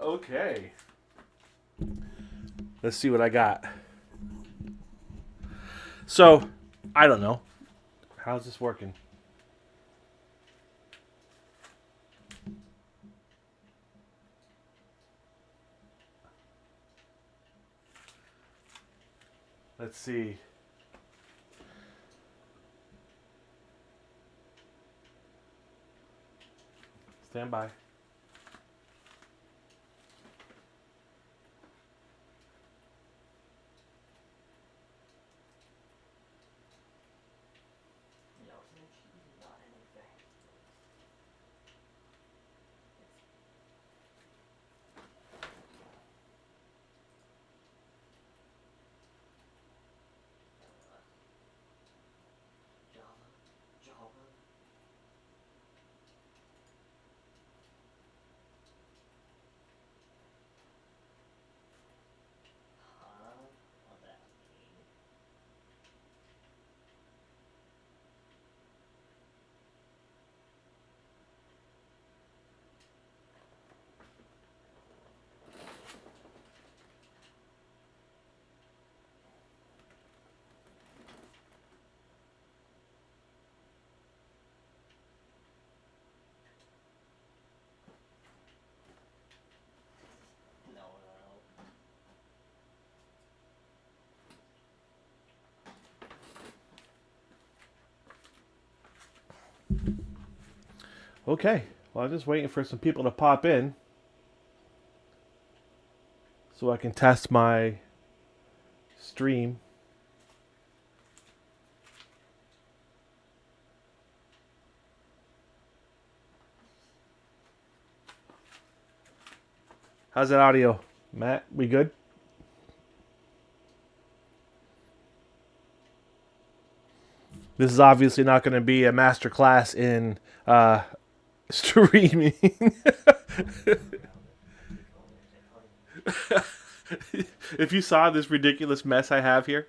Okay. Let's see what I got. So, I don't know. How's this working? Let's see. Stand by. Okay. Well, I'm just waiting for some people to pop in so I can test my stream. How's that audio, Matt? We good? This is obviously not going to be a master class in streaming. If you saw this ridiculous mess I have here.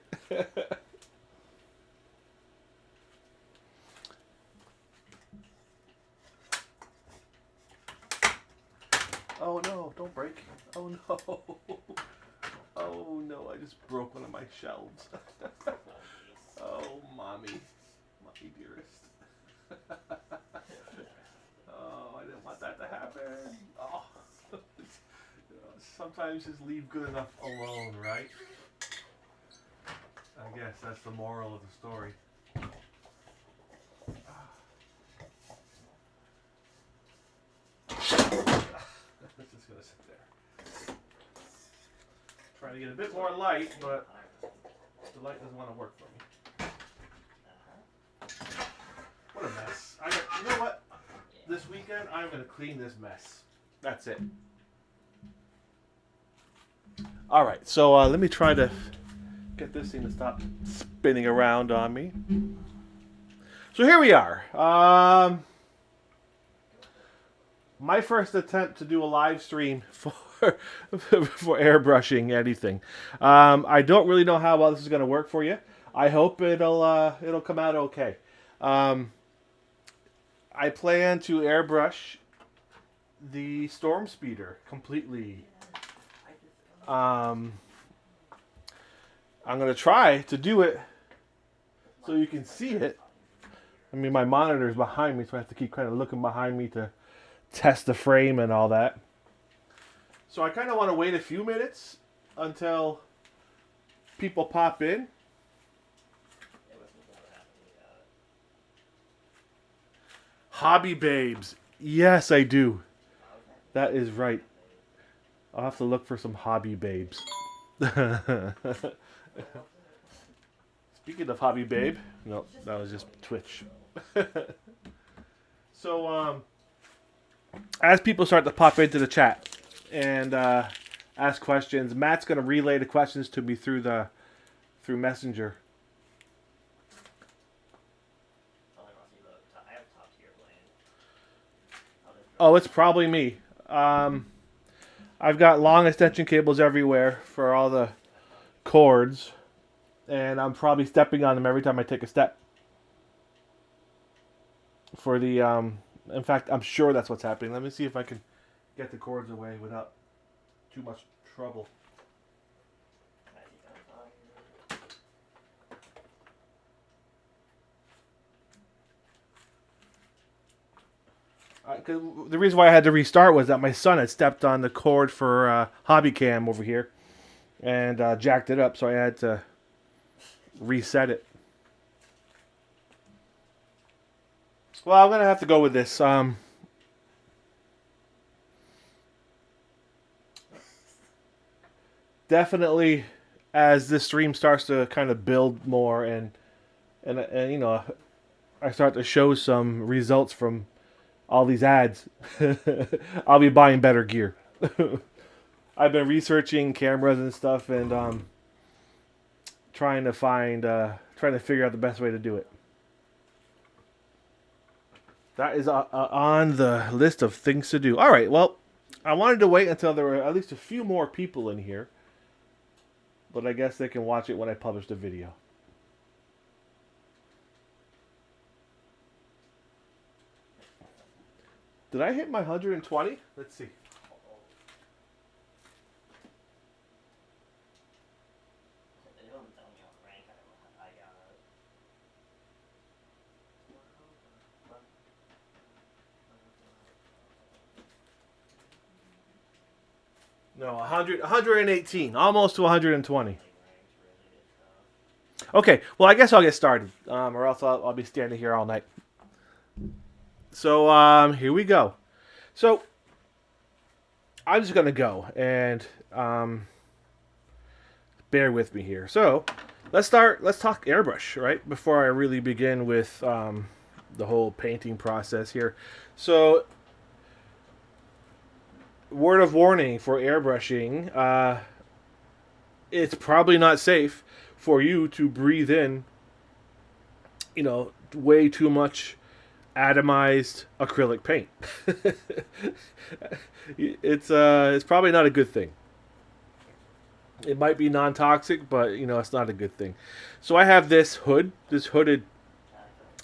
Oh no, don't break. Oh no. Oh no, I just broke one of my shelves. Oh, mommy. Mommy dearest. Oh, I didn't want that to happen. Oh. Sometimes just leave good enough alone, right? I guess that's the moral of the story. It's just gonna sit there. Trying to get a bit more light, but the light doesn't want to work for me. What a mess. You know what? This weekend, I'm gonna clean this mess. That's it. All right, so let me try to get this thing to stop spinning around on me. So here we are. My first attempt to do a live stream for for airbrushing anything. I don't really know how well this is going to work for you. I hope it'll come out okay. Um, I plan to airbrush the storm speeder completely. I'm going to try to do it so you can see it. I mean, my monitor is behind me, so I have to keep kind of looking behind me to test the frame and all that. So I kind of want to wait a few minutes until people pop in. Hobby babes. Yes, I do. That is right. I'll have to look for some hobby babes. Speaking of hobby babe, no, that was just Twitch. So, as people start to pop into the chat and ask questions, Matt's going to relay the questions to me through Messenger. Oh, it's probably me. I've got long extension cables everywhere for all the cords, and I'm probably stepping on them every time I take a step. For the, in fact, I'm sure that's what's happening. Let me see if I can get the cords away without too much trouble. Cause the reason why I had to restart was that my son had stepped on the cord for hobby cam over here and jacked it up, so I had to reset it. Well, I'm gonna have to go with this. Definitely, as this stream starts to kind of build more and you know, I start to show some results from all these ads, I'll be buying better gear. I've been researching cameras and stuff and trying to figure out the best way to do it. That is on the list of things to do. All right, well, I wanted to wait until there were at least a few more people in here, but I guess they can watch it when I publish the video. Did I hit my 120? Let's see. No, 118, almost to 120. Okay, well, I guess I'll get started, or else I'll be standing here all night. So, here we go. So, I'm just going to go, and bear with me here. So, let's talk airbrush, right? Before I really begin with the whole painting process here. So, word of warning for airbrushing, it's probably not safe for you to breathe in, you know, way too much atomized acrylic paint. It's probably not a good thing. It might be non-toxic, but you know, it's not a good thing. So I have this hooded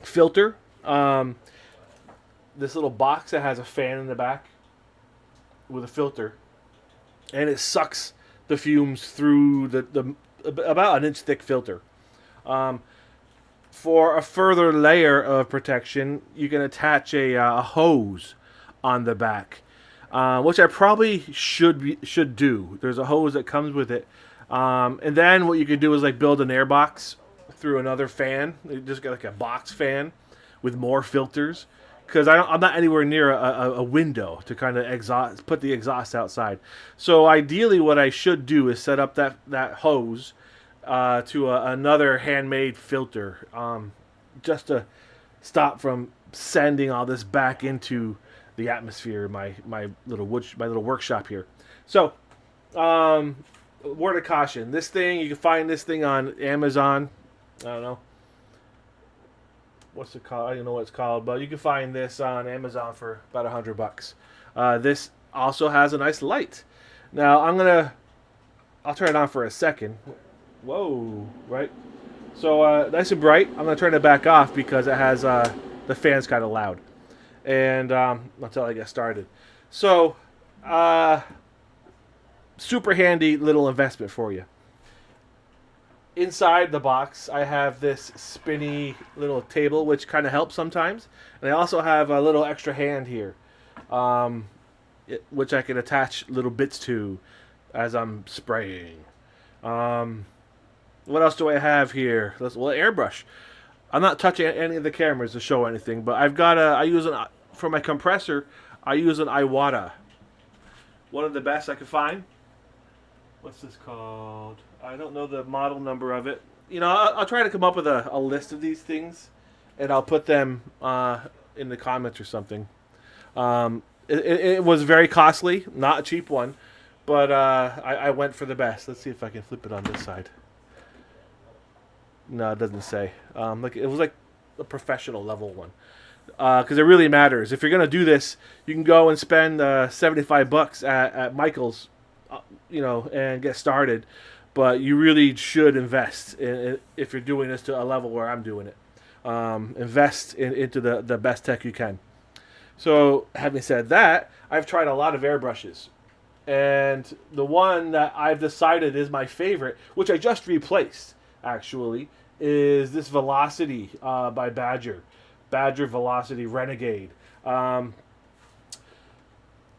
filter, this little box that has a fan in the back with a filter, and it sucks the fumes through the about an inch thick filter. For a further layer of protection, you can attach a hose on the back, which I probably should do. There's a hose that comes with it, and then what you can do is like build an air box through another fan. You just get like a box fan with more filters, because I'm not anywhere near a window to kind of put the exhaust outside. So ideally, what I should do is set up that hose to another handmade filter, just to stop from sending all this back into the atmosphere. My little workshop here. So, word of caution: this thing, you can find this thing on Amazon. I don't know what's it called. I don't know what it's called, but you can find this on Amazon for about $100. This also has a nice light. Now I'll turn it on for a second. Whoa, right? So nice and bright. I'm gonna turn it back off because it has the fan's kind of loud, and until I get started. So super handy little investment for you. Inside the box, I have this spinny little table, which kind of helps sometimes, and I also have a little extra hand here, which I can attach little bits to as I'm spraying. What else do I have here? Well, airbrush. I'm not touching any of the cameras to show anything, but I've got for my compressor, I use an Iwata. One of the best I could find. What's this called? I don't know the model number of it. You know, I'll try to come up with a list of these things, and I'll put them in the comments or something. It was very costly, not a cheap one, but I went for the best. Let's see if I can flip it on this side. No, it doesn't say. It was like a professional level one, because it really matters. If you're gonna do this, you can go and spend $75 at Michael's, you know, and get started. But you really should invest if you're doing this to a level where I'm doing it. Invest into the best tech you can. So having said that, I've tried a lot of airbrushes. And the one that I've decided is my favorite, which I just replaced actually, is this Velocity by Badger. Badger Velocity Renegade. Um,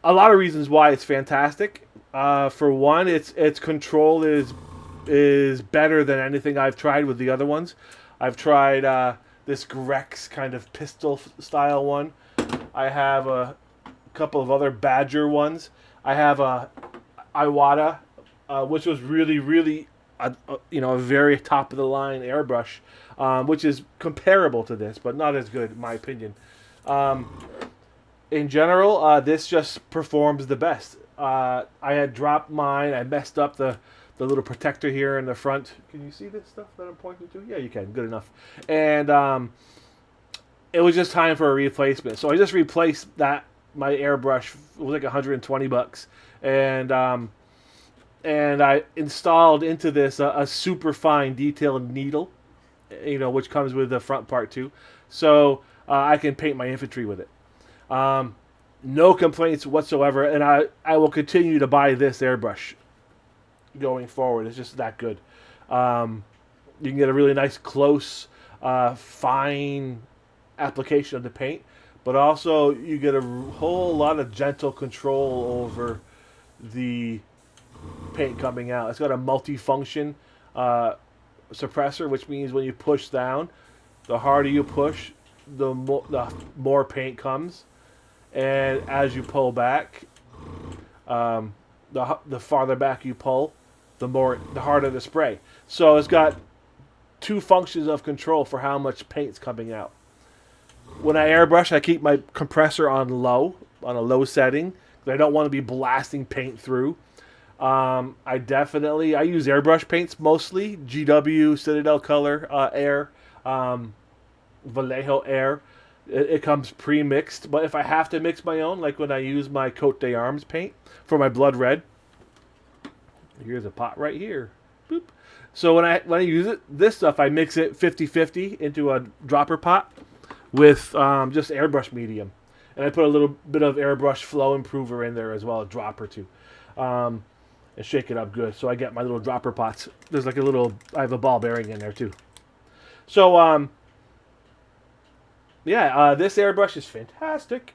a lot of reasons why it's fantastic. For one, its control is better than anything I've tried with the other ones. I've tried this Grex kind of pistol style one. I have a couple of other Badger ones. I have a Iwata, which was really a very top of the line airbrush, which is comparable to this, but not as good in my opinion. Um, in general, this just performs the best. I had dropped mine. I messed up the little protector here in the front. Can you see this stuff that I'm pointing to? Yeah, you can. Good enough. And it was just time for a replacement. So I just replaced that. My airbrush was like 120 bucks, and I installed into this a super fine detailed needle, which comes with the front part too, so I can paint my infantry with it. Um, no complaints whatsoever, and I will continue to buy this airbrush going forward. It's just that good. You can get a really nice close, fine application of the paint, but also you get a whole lot of gentle control over the paint coming out. It's got a multi-function suppressor, which means when you push down, the harder you push, the more paint comes, and as you pull back, the farther back you pull, the harder the spray. So it's got two functions of control for how much paint's coming out. When I airbrush, I keep my compressor on a low setting, because I don't want to be blasting paint through. I use airbrush paints mostly. GW, Citadel Color, Air, Vallejo Air. It comes pre-mixed, but if I have to mix my own, like when I use my Cote d'Armes paint for my blood red, here's a pot right here. Boop. So when I use this stuff, I mix it 50-50 into a dropper pot with just airbrush medium, and I put a little bit of airbrush flow improver in there as well, a drop or two, and shake it up good. So I get my little dropper pots. There's like I have a ball bearing in there too. So this airbrush is fantastic.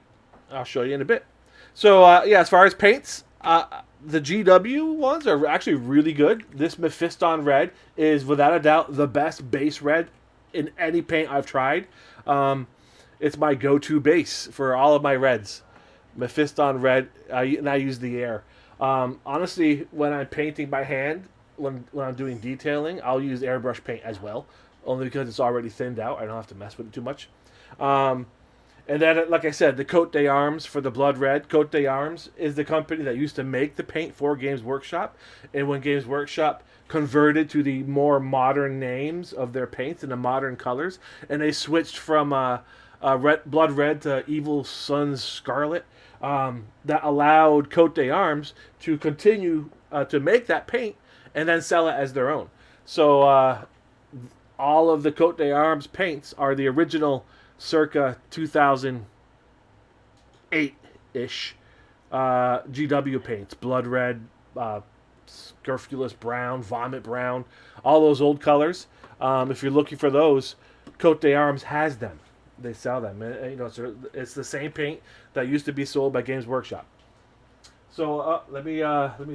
I'll show you in a bit. So as far as paints, the GW ones are actually really good. This Mephiston red is without a doubt the best base red in any paint I've tried. It's my go-to base for all of my reds. Mephiston red, and I use the Air. Honestly, when I'm painting by hand, when I'm doing detailing, I'll use airbrush paint as well, only because it's already thinned out. I don't have to mess with it too much. And then, like I said, the Cote d'Armes for the blood red. Cote d'Armes is the company that used to make the paint for Games Workshop, and when Games Workshop converted to the more modern names of their paints and the modern colors, and they switched from blood red to Evil Sun's Scarlet, that allowed Cote d'Armes to continue to make that paint and then sell it as their own. So all of the Cote d'Armes paints are the original circa 2008-ish GW paints. Blood red, scurfulous brown, vomit brown, all those old colors. If you're looking for those, Cote d'Armes has them. They sell them. It's the same paint that used to be sold by Games Workshop. So let me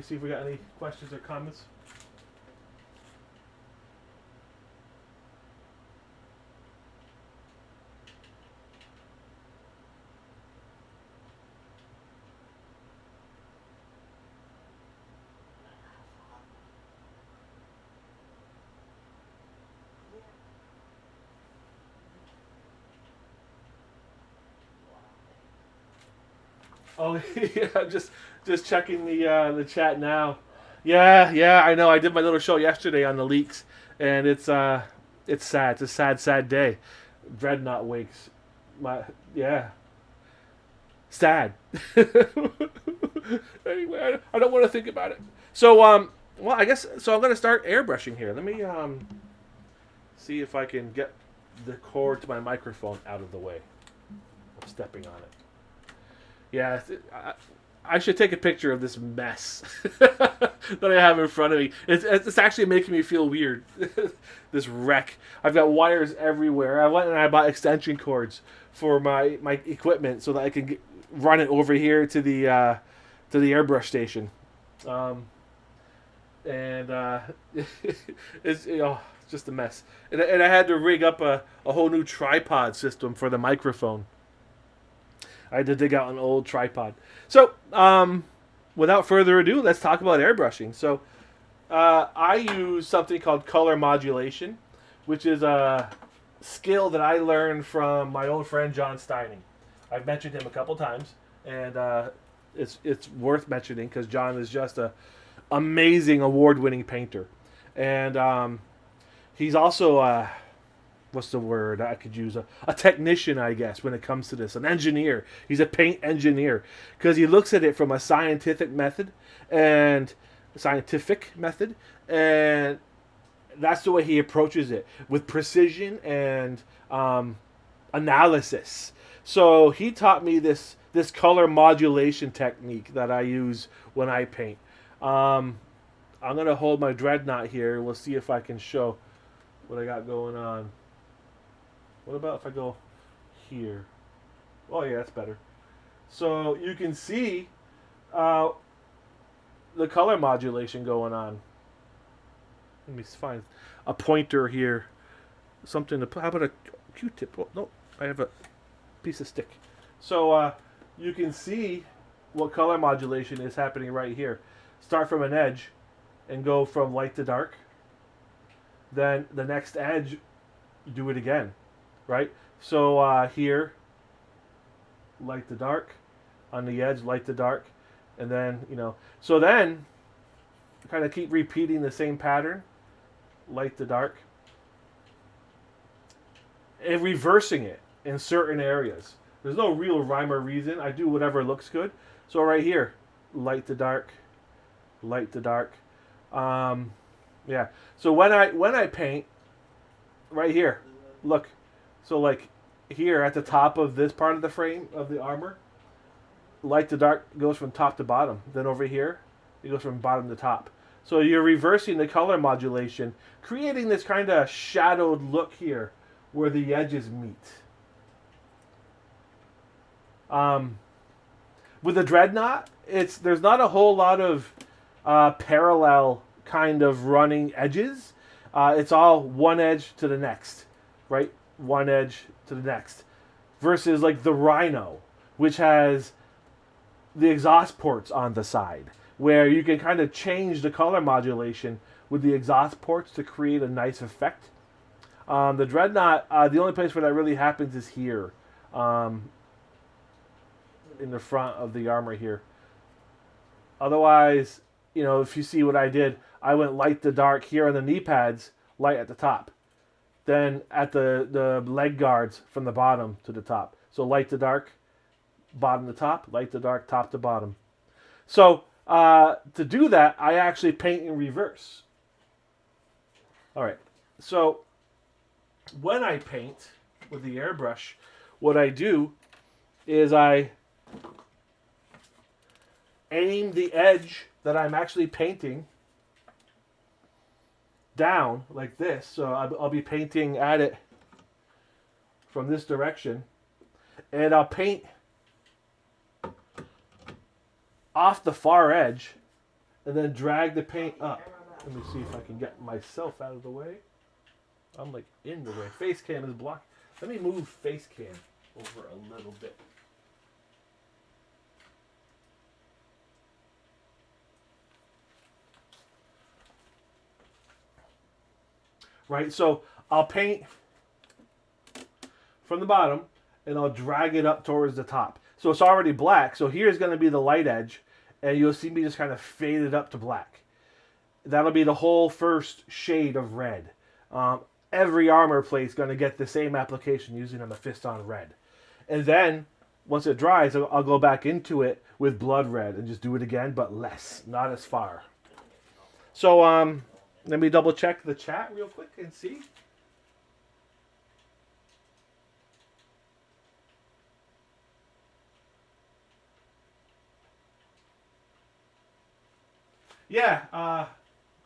see if we got any questions or comments. Oh yeah, just checking the chat now. Yeah, I know. I did my little show yesterday on the leaks, and it's sad. It's a sad day. Dreadnought wakes. Yeah, sad. Anyway, I don't want to think about it. So well, I guess so. I'm gonna start airbrushing here. Let me see if I can get the cord to my microphone out of the way. I'm stepping on it. Yeah, I should take a picture of this mess that I have in front of me. It's actually making me feel weird. This wreck. I've got wires everywhere. I went and I bought extension cords for my equipment so that I can run it over here to the airbrush station. Um, and it's just a mess. And I had to rig up a whole new tripod system for the microphone. I had to dig out an old tripod. So, without further ado, let's talk about airbrushing. So, I use something called color modulation, which is a skill that I learned from my old friend John Steining. I've mentioned him a couple times, and it's worth mentioning because John is just a amazing award-winning painter, and he's also what's the word I could use? A technician, I guess, when it comes to this. An engineer. He's a paint engineer because he looks at it from a and scientific method, and that's the way he approaches it with precision and analysis. So he taught me this color modulation technique that I use when I paint. I'm gonna hold my dreadnought here. We'll see if I can show what I got going on. What about if I go here? Oh yeah, that's better. So you can see uh, the color modulation going on. Let me find a pointer here. Something to put. How about a Q-tip? Oh, no, I have a piece of stick. So you can see what color modulation is happening right here. Start from an edge and go from light to dark. Then the next edge, do it again, right? So here, light to dark. On the edge, light to dark. And then, so then kind of keep repeating the same pattern, light to dark, and reversing it in certain areas. There's no real rhyme or reason. I do whatever looks good. So right here, light to dark, light to dark. Yeah. So when I paint, right here, look. So like here at the top of this part of the frame of the armor, light to dark goes from top to bottom. Then over here, it goes from bottom to top. So you're reversing the color modulation, creating this kind of shadowed look here where the edges meet. With the dreadnought, there's not a whole lot of parallel kind of running edges. It's all one edge to the next, right? One edge to the next. Versus like the Rhino, which has the exhaust ports on the side, where you can kind of change the color modulation with the exhaust ports to create a nice effect. The Dreadnought, the only place where that really happens is here, in the front of the armor here. Otherwise, if you see what I did, I went light to dark here on the knee pads, light at the top. Then at the leg guards from the bottom to the top. So light to dark, bottom to top, light to dark, top to bottom. So to do that, I actually paint in reverse. All right. So when I paint with the airbrush, what I do is I aim the edge that I'm actually painting down like this. So I'll be painting at it from this direction, and I'll paint off the far edge and then drag the paint up. Let me see if I can get myself out of the way. I'm like in the way. Face cam is blocked. Let me move face cam over a little bit. Right, so I'll paint from the bottom and I'll drag it up towards the top. So it's already black. So here's going to be the light edge, and you'll see me just kind of fade it up to black. That'll be the whole first shade of red. Every armor plate is going to get the same application using a Mephiston red. And then, once it dries, I'll go back into it with blood red and just do it again, but less, not as far. So, let me double check the chat real quick and see. Yeah,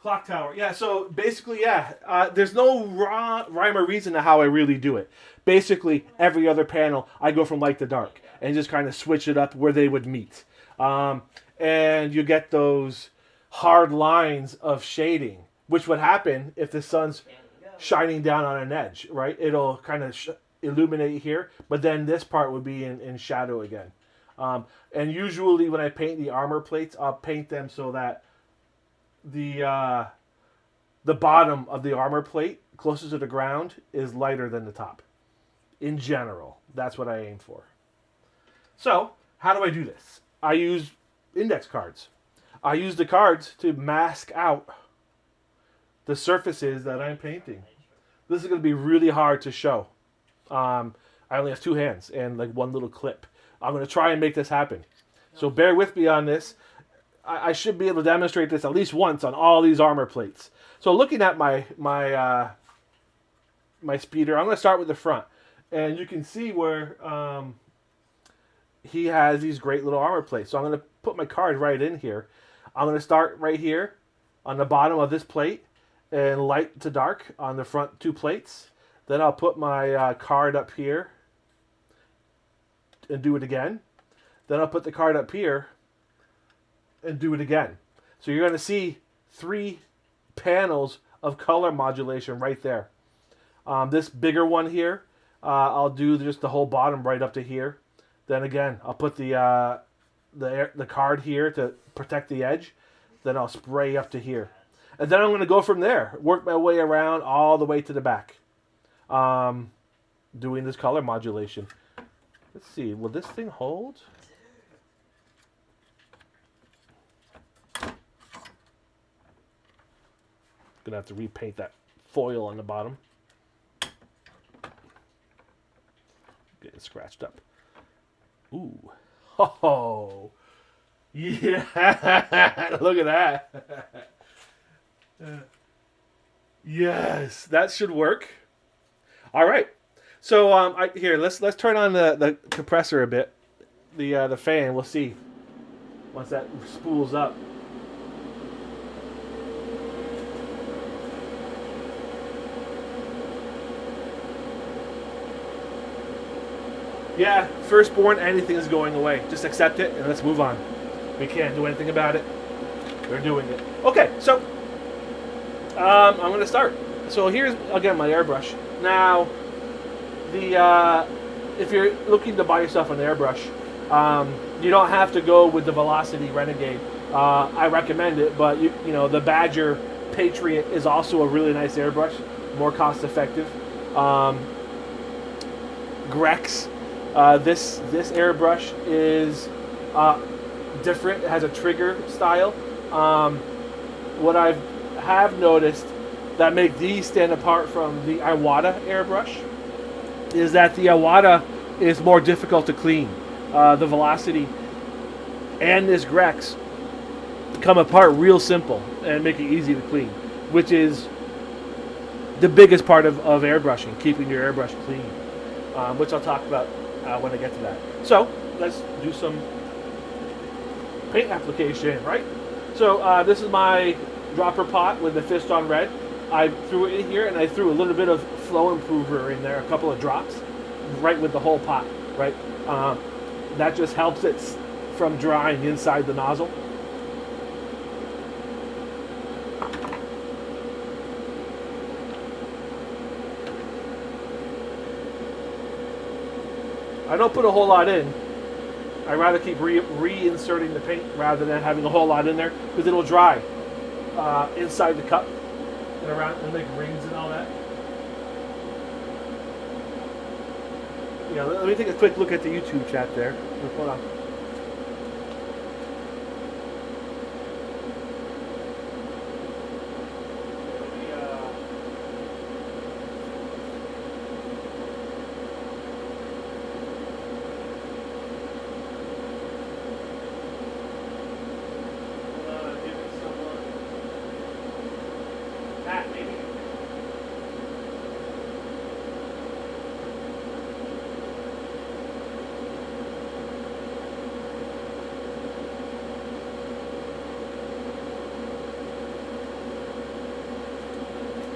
clock tower. Yeah, so basically, yeah, there's no rhyme or reason to how I really do it. Basically, every other panel, I go from light to dark and just kind of switch it up where they would meet. Um, and you get those hard lines of shading, which would happen if the sun's shining down on an edge, right? It'll kind of illuminate here, but then this part would be in shadow again. And usually when I paint the armor plates, I'll paint them so that the uh, the bottom of the armor plate closest to the ground is lighter than the top. In general, that's what I aim for. So, how do I do this? I use index cards. I use the cards to mask out the surfaces that I'm painting. This is going to be really hard to show. I only have two hands and like one little clip. I'm going to try and make this happen. So bear with me on this. I should be able to demonstrate this at least once on all these armor plates. So looking at my speeder, I'm going to start with the front. And you can see where he has these great little armor plates. So I'm going to put my card right in here. I'm going to start right here on the bottom of this plate and light to dark on the front two plates. Then I'll put my card up here and do it again. Then I'll put the card up here and do it again. So you're going to see 3 panels of color modulation right there. This bigger one here, I'll do just the whole bottom right up to here. Then again, I'll put the card here to protect the edge. Then I'll spray up to here. And then I'm going to go from there, work my way around all the way to the back. Doing this color modulation. Let's see, will this thing hold? Gonna have to repaint that foil on the bottom. Getting scratched up. Ooh. Oh. Yeah. Look at that. Yes, that should work. All right. So here, let's turn on the compressor a bit. The fan. We'll see once that spools up. Yeah, firstborn, anything is going away. Just accept it and let's move on. We can't do anything about it. We're doing it. Okay, so I'm going to start. So here's, again, my airbrush. Now, if you're looking to buy yourself an airbrush, you don't have to go with the Velocity Renegade. I recommend it, but you know the Badger Patriot is also a really nice airbrush, more cost effective. Grex. This airbrush is different. It has a trigger style. What I have noticed that make these stand apart from the Iwata airbrush is that the Iwata is more difficult to clean. The Velocity and this Grex come apart real simple and make it easy to clean, which is the biggest part of airbrushing, keeping your airbrush clean, which I'll talk about when I get to that. So let's do some paint application, right? So this is my dropper pot with the fist on red. I threw it in here and I threw a little bit of flow improver in there, a couple of drops, right with the whole pot, right? That just helps it from drying inside the nozzle. I don't put a whole lot in. I rather keep reinserting the paint rather than having a whole lot in there because it'll dry inside the cup and around and make rings and all that. Yeah, let me take a quick look at the YouTube chat there. Hold on.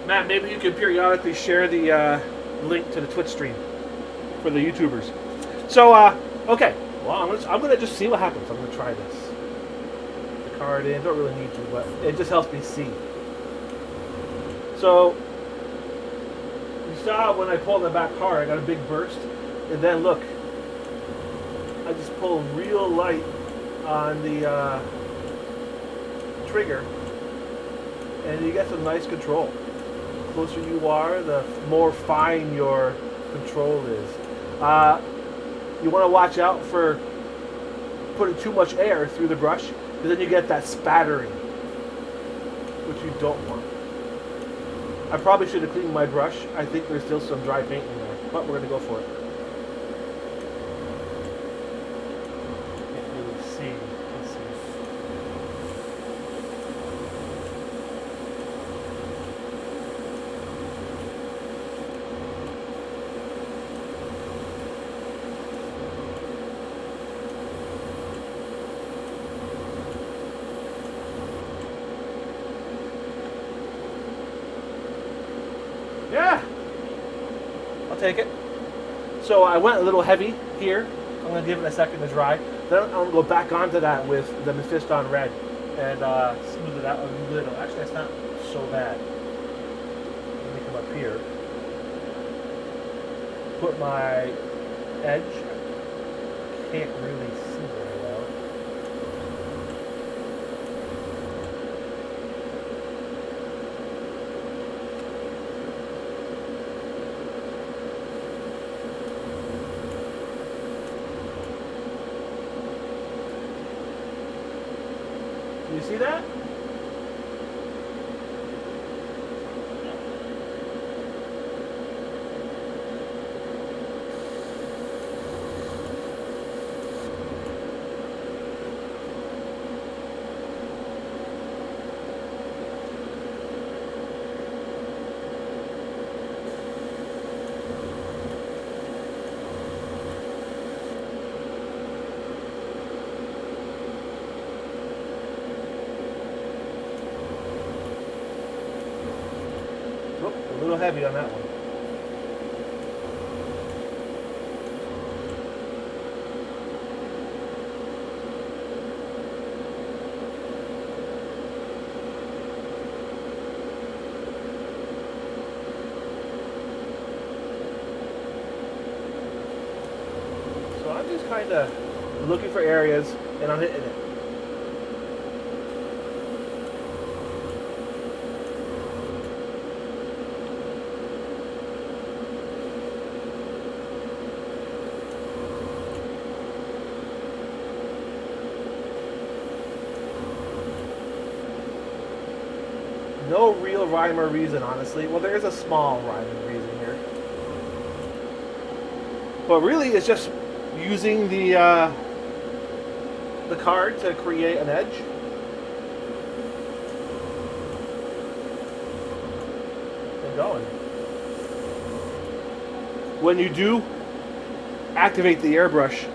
Matt, maybe you could periodically share the link to the Twitch stream for the YouTubers. So, okay. Well, I'm gonna just see what happens. I'm gonna try this. The card in. Don't really need to, but it just helps me see. So, you saw when I pulled the back hard, I got a big burst, and then look, I just pull real light on the trigger, and you get some nice control. The closer you are, the more fine your control is. You want to watch out for putting too much air through the brush, because then you get that spattering, which you don't want. I probably should have cleaned my brush. I think there's still some dry paint in there, but we're going to go for it. Can't really see. Let's see. Yeah, I'll take it. So I went a little heavy here. I'm going to give it a second to dry. Then I'm going to go back onto that with the Mephiston Red and smooth it out a little. Actually, that's not so bad. Let me come up here. Put my edge. Can't really see very well. You see that? Oh, a little heavy on that one. So I'm just kind of looking for areas and I'm hitting it. No real rhyme or reason, honestly. Well, there is a small rhyme and reason here. But really, it's just using the card to create an edge. And going. When you do activate the airbrush,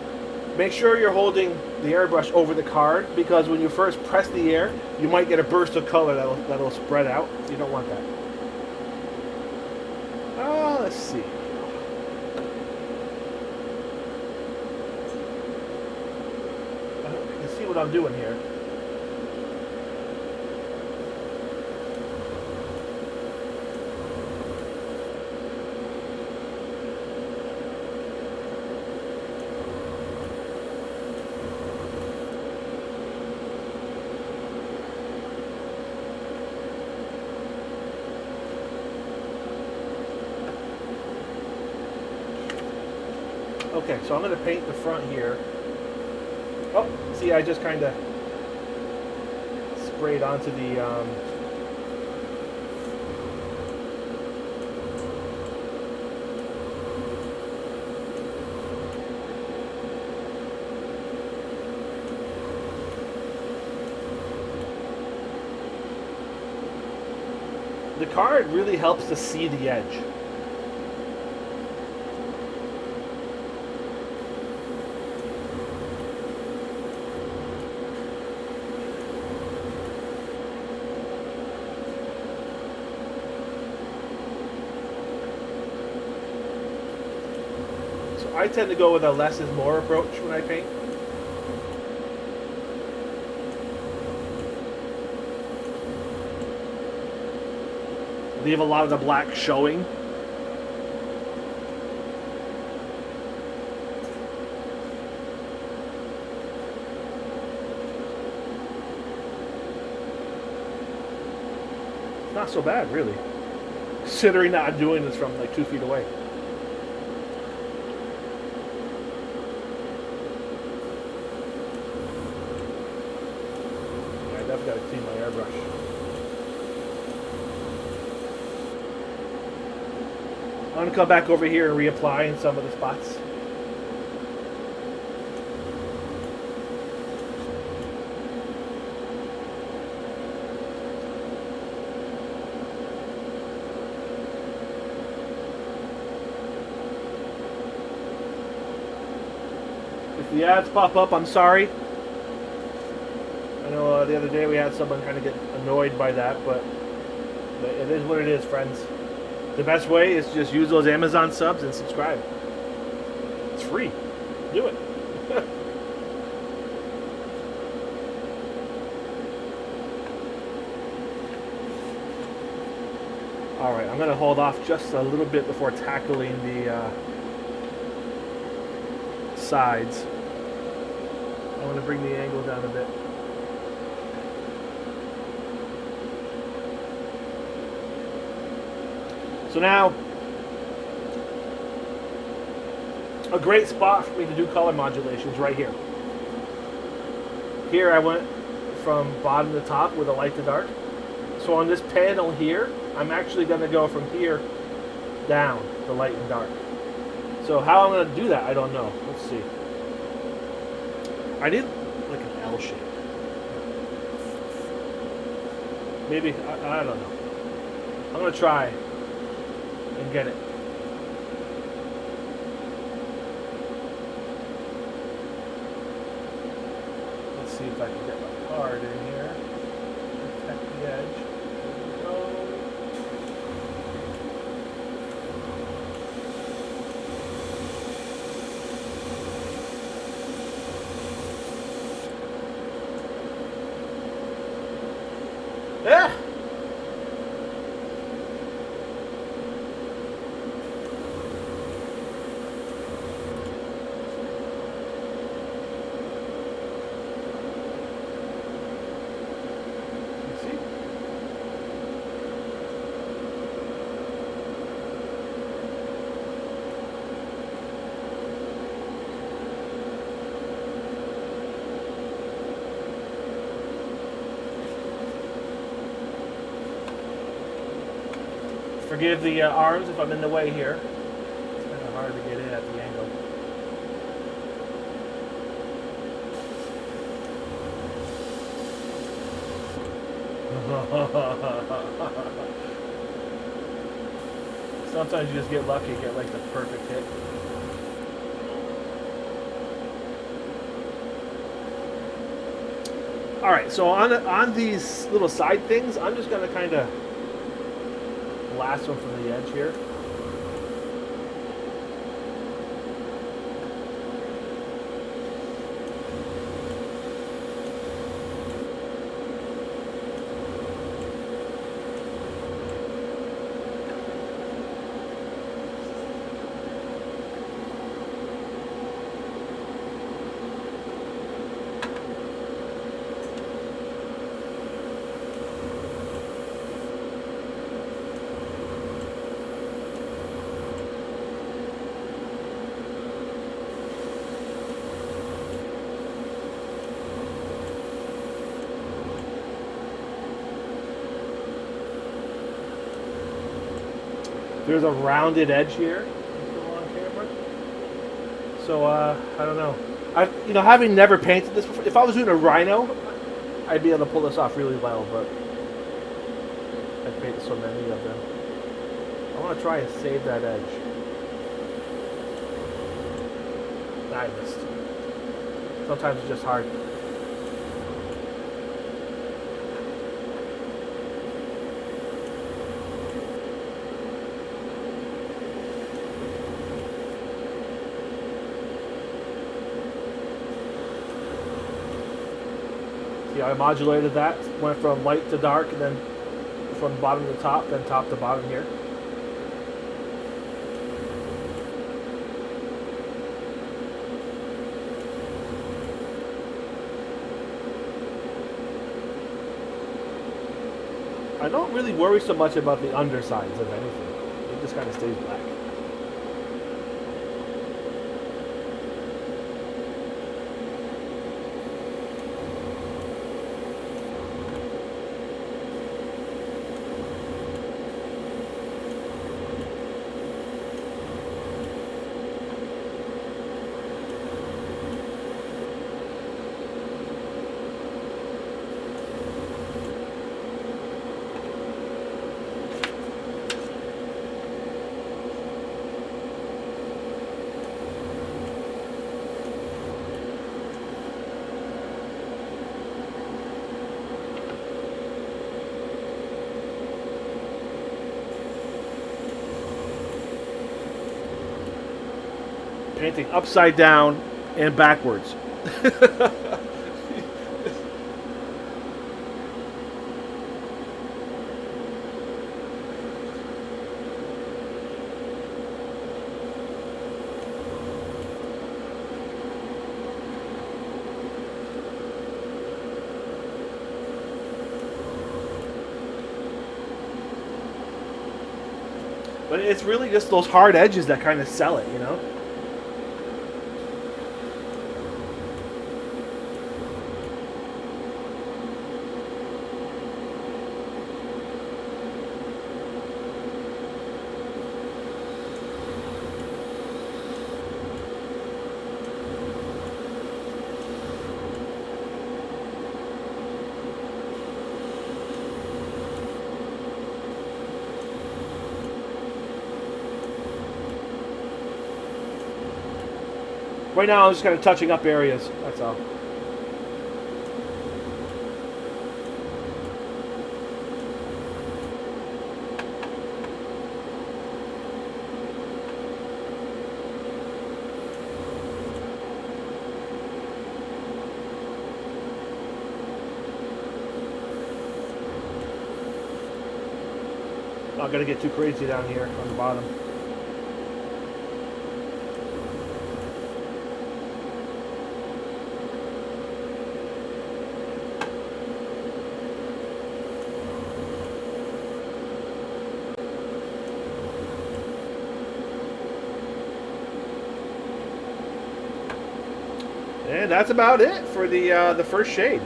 make sure you're holding the airbrush over the card, because when you first press the air, you might get a burst of color that'll spread out. You don't want that. Let's see. You can see what I'm doing here. Okay, so I'm going to paint the front here. Oh, see, I just kind of sprayed onto the the card really helps to see the edge. I tend to go with a less is more approach when I paint. Leave a lot of the black showing. Not so bad, really, considering that I'm doing this from like 2 feet away. I definitely got to clean my airbrush. I'm going to come back over here and reapply in some of the spots. If the ads pop up, I'm sorry. I know the other day we had someone kind of get annoyed by that, but it is what it is, friends. The best way is to just use those Amazon subs and subscribe. It's free. Do it. Alright, I'm going to hold off just a little bit before tackling the sides. I want to bring the angle down a bit. So now, a great spot for me to do color modulations right here. Here I went from bottom to top with a light to dark. So on this panel here, I'm actually going to go from here down to light and dark. So how I'm going to do that, I don't know. Let's see. I need like an L shape. Maybe, I don't know. I'm going to try and get it. Let's see if I can get my card in here. Protect the edge. There we go. Yeah. Forgive the arms if I'm in the way here. It's kind of hard to get in at the angle. Sometimes you just get lucky, get like the perfect hit. All right, so on these little side things, I'm just gonna kind of blast one from the edge here. There's a rounded edge here on camera. So I don't know. Having never painted this before, if I was doing a rhino, I'd be able to pull this off really well, but I've painted so many of them. I want to try and save that edge. I missed. Sometimes it's just hard. See, I modulated that, went from light to dark, and then from bottom to top, then top to bottom here. I don't really worry so much about the undersides of anything. It just kind of stays black. Painting upside down and backwards. But it's really just those hard edges that kind of sell it, you know? Right now I'm just kind of touching up areas, that's all. Not gonna get too crazy down here on the bottom. And that's about it for the first shade.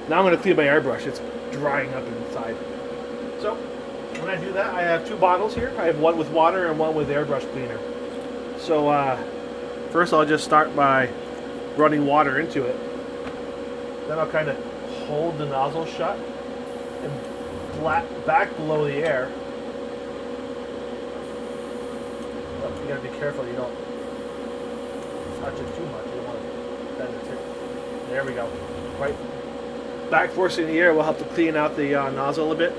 Now I'm going to clean my airbrush. It's drying up inside. So when I do that, I have two bottles here. I have one with water and one with airbrush cleaner. So first I'll just start by running water into it. Then I'll kind of hold the nozzle shut and back below the air. Oh, you got to be careful you don't touch it too much. You don't want to bend the tip. There we go. Right. Back forcing the air will help to clean out the nozzle a bit.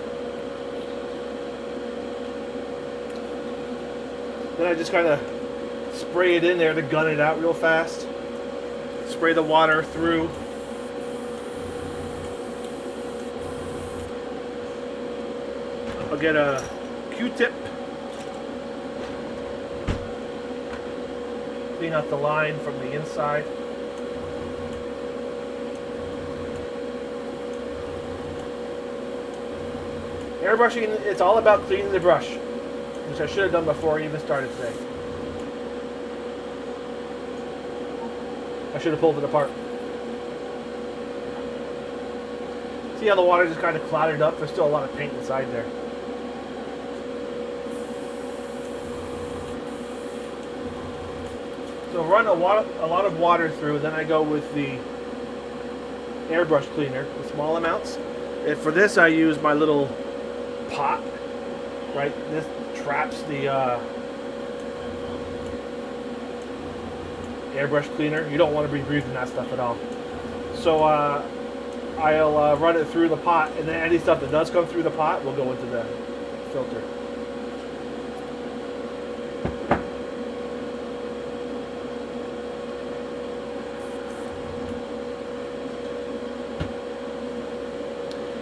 Then I just kind of spray it in there to gun it out real fast. Spray the water through. I'll get a Q-tip. Clean out the line from the inside. Airbrushing, it's all about cleaning the brush, which I should have done before I even started today. I should have pulled it apart. See how the water just kind of clouded up? There's still a lot of paint inside there. So run a lot of water through, then I go with the airbrush cleaner, the small amounts. And for this I use my little pot, right? This traps the airbrush cleaner. You don't want to be breathing that stuff at all. So I'll run it through the pot, and then any stuff that does come through the pot will go into the filter.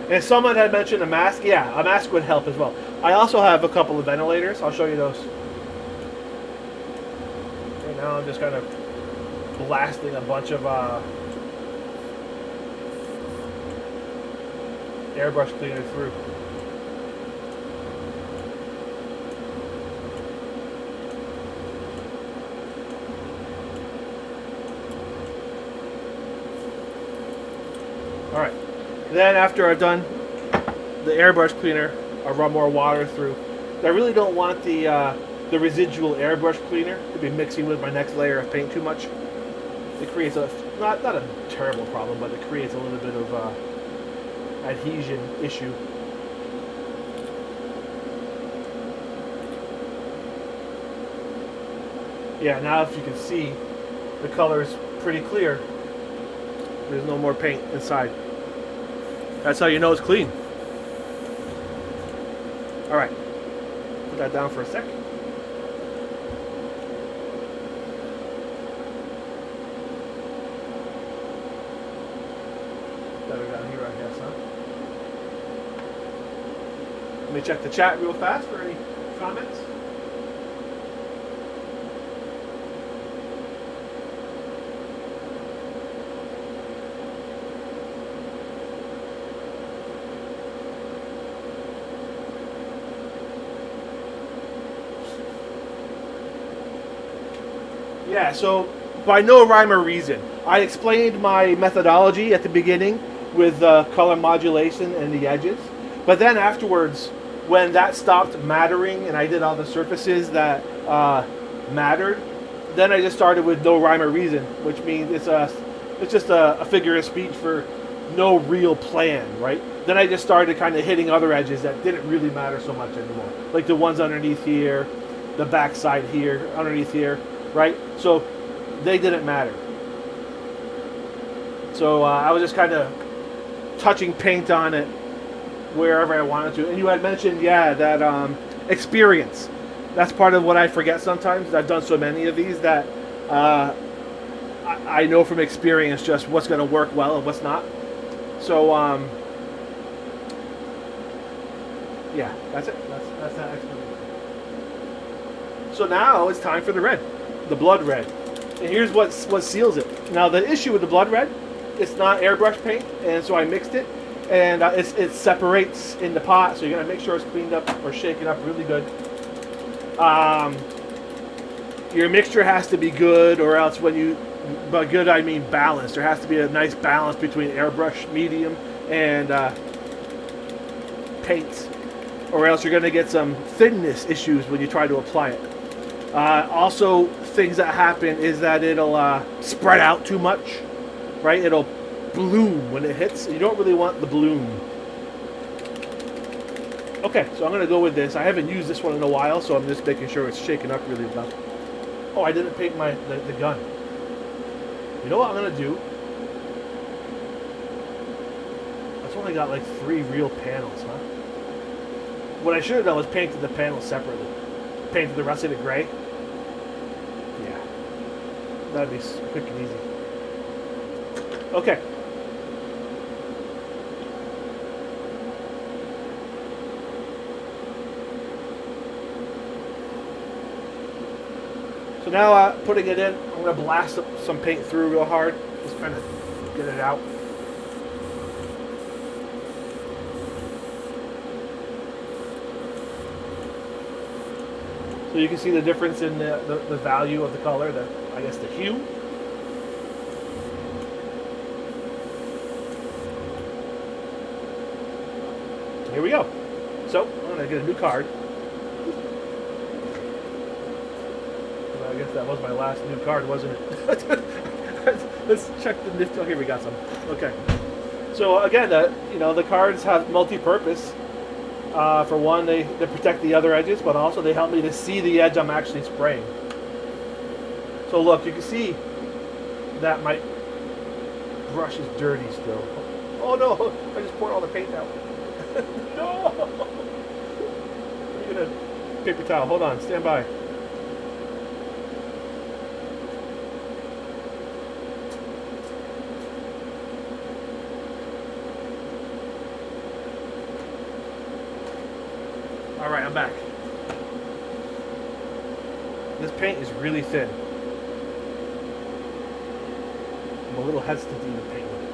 And someone had mentioned a mask. Yeah, a mask would help as well. I also have a couple of ventilators. I'll show you those. Right now I'm just kind of blasting a bunch of airbrush cleaner through. Alright. Then after I've done the airbrush cleaner, I'll run more water through. I really don't want the residual airbrush cleaner to be mixing with my next layer of paint too much. It creates a, not a terrible problem, but it creates a little bit of adhesion issue. Yeah, now if you can see, the color is pretty clear. There's no more paint inside. That's how you know it's clean. Alright, put that down for a sec. Better down here, I guess, huh? Let me check the chat real fast for any comments. Yeah, so by no rhyme or reason. I explained my methodology at the beginning with color modulation and the edges. But then afterwards, when that stopped mattering and I did all the surfaces that mattered, then I just started with no rhyme or reason, which means it's just a figure of speech for no real plan, right? Then I just started kind of hitting other edges that didn't really matter so much anymore. Like the ones underneath here, the back side here, underneath here. Right? So they didn't matter. So I was just kind of touching paint on it wherever I wanted to. And you had mentioned, yeah, that experience. That's part of what I forget sometimes. I've done so many of these that I know from experience just what's going to work well and what's not. So, yeah, that's it. That's that explanation. So now it's time for the red. The blood red. And here's what seals it. Now the issue with the blood red, it's not airbrush paint, and so I mixed it, and it separates in the pot, so you're going to make sure it's cleaned up or shaken up really good. Your mixture has to be good, or else by good I mean balanced. There has to be a nice balance between airbrush medium and paints, or else you're going to get some thinness issues when you try to apply it. Also, things that happen is that it'll spread out too much, right? It'll bloom when it hits. You don't really want the bloom. Okay, so I'm going to go with this. I haven't used this one in a while, so I'm just making sure it's shaken up really well. Oh, I didn't paint the gun. You know what I'm going to do? That's only got like 3 real panels, huh? What I should have done was painted the panels separately. Painted the rest of it gray. Yeah. That'd be quick and easy. Okay. So now putting it in, I'm going to blast some paint through real hard. Just kind of get it out. So you can see the difference in the value of the color, I guess the hue. Here we go. So I'm going to get a new card. Well, I guess that was my last new card, wasn't it? Let's check the nifty. Oh, here we got some. Okay. So again, the cards have multi-purpose. For one, they protect the other edges, but also they help me to see the edge I'm actually spraying. So look, you can see that my brush is dirty still. Oh no, I just poured all the paint out. No! Let me get a paper towel. Hold on, stand by. Alright, I'm back. This paint is really thin. I'm a little hesitant to even paint with it.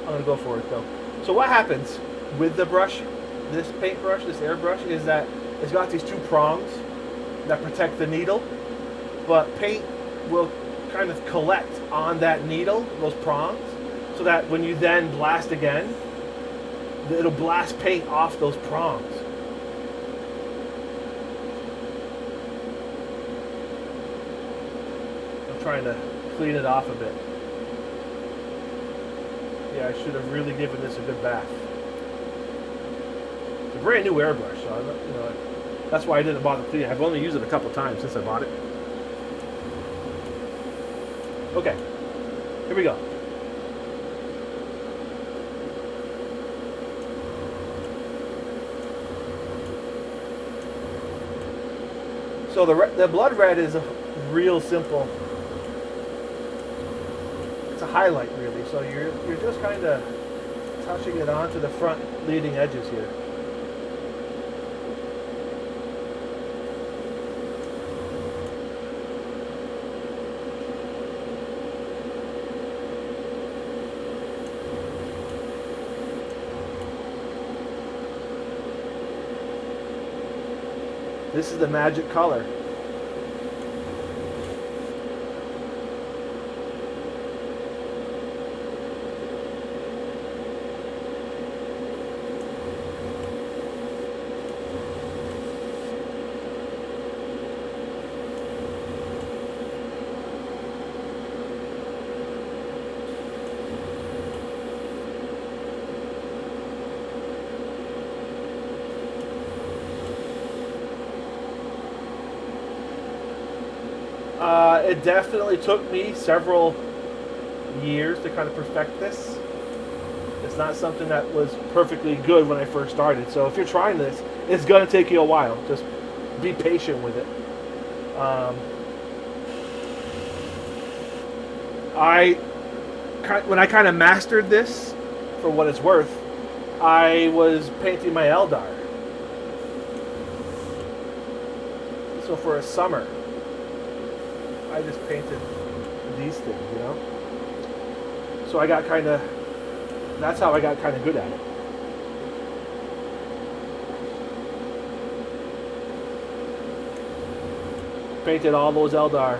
I'm going to go for it though. So what happens with the brush, this paintbrush, this airbrush, is that it's got these two prongs that protect the needle, but paint will kind of collect on that needle, those prongs, so that when you then blast again, it'll blast paint off those prongs. I'm trying to clean it off a bit. Yeah, I should have really given this a good bath. It's a brand new airbrush, so you know, that's why I didn't bother cleaning. I've only used it a couple times since I bought it. Okay, here we go. So the blood red is a real simple. It's a highlight really. So you're just kind of touching it onto the front leading edges here. This is the magic color. It definitely took me several years to kind of perfect this. It's not something that was perfectly good when I first started. So if you're trying this, it's going to take you a while. Just be patient with it. When I kind of mastered this, for what it's worth, I was painting my Eldar. So for a summer, I just painted these things, you know? So I got kind of, that's how I got kind of good at it. Painted all those Eldar.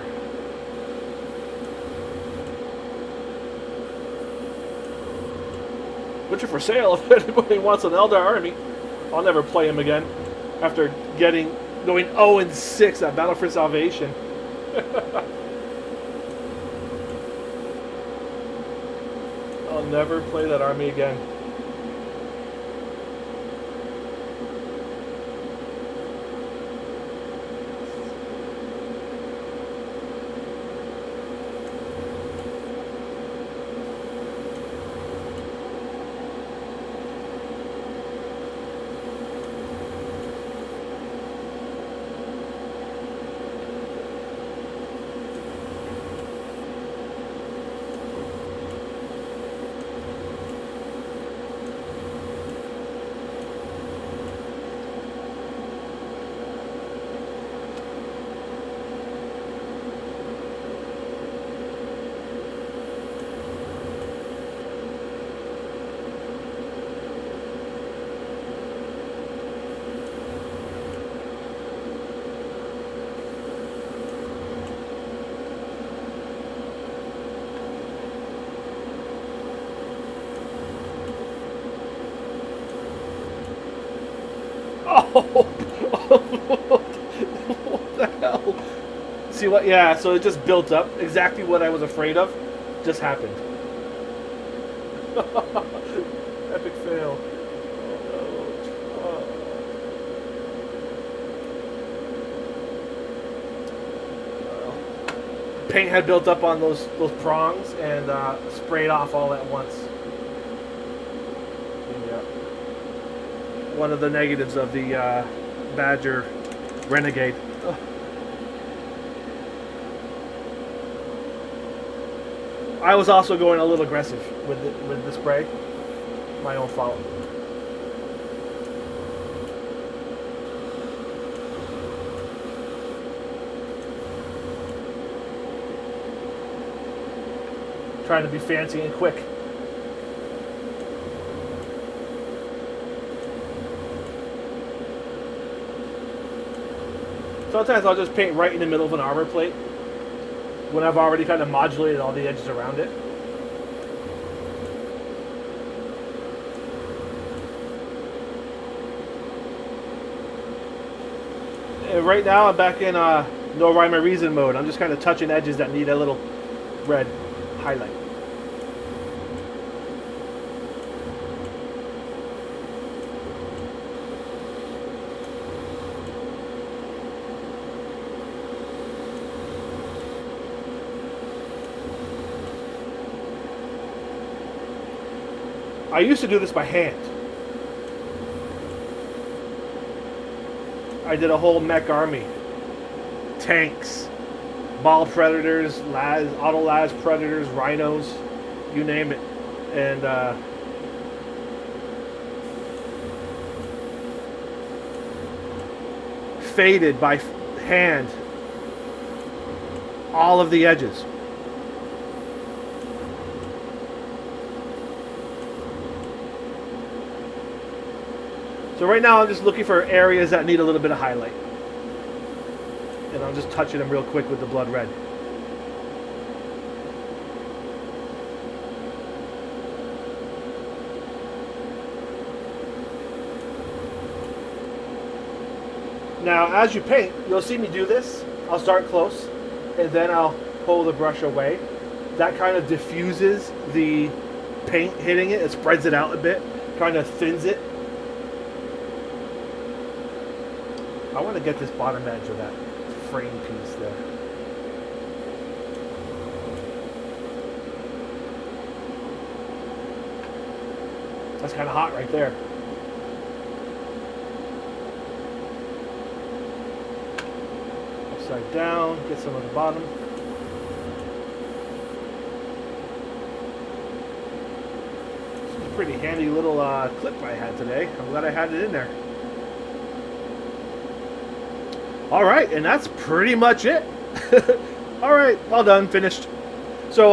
Which are for sale if anybody wants an Eldar army. I'll never play him again after going 0-6 at Battle for Salvation. I'll never play that army again. Oh, what the hell? See what? Yeah, so it just built up. Exactly what I was afraid of just happened. Epic fail. Paint had built up on those prongs and sprayed off all at once. One of the negatives of the Badger Renegade. Ugh. I was also going a little aggressive with the spray. My own fault. trying to be fancy and quick. Sometimes I'll just paint right in the middle of an armor plate when I've already kind of modulated all the edges around it. And right now I'm back in no rhyme or reason mode. I'm just kind of touching edges that need a little red highlight. I used to do this by hand. I did a whole mech army. Tanks, ball predators, auto las predators, rhinos, you name it. And faded by hand all of the edges. So right now I'm just looking for areas that need a little bit of highlight. And I'm just touching them real quick with the blood red. Now as you paint, you'll see me do this. I'll start close and then I'll pull the brush away. That kind of diffuses the paint hitting it. It spreads it out a bit, kind of thins it. I want to get this bottom edge of that frame piece there. That's kind of hot right there. Upside down, get some of the bottom. This is a pretty handy little clip I had today. I'm glad I had it in there. All right, and that's pretty much it. All right, well done, finished. So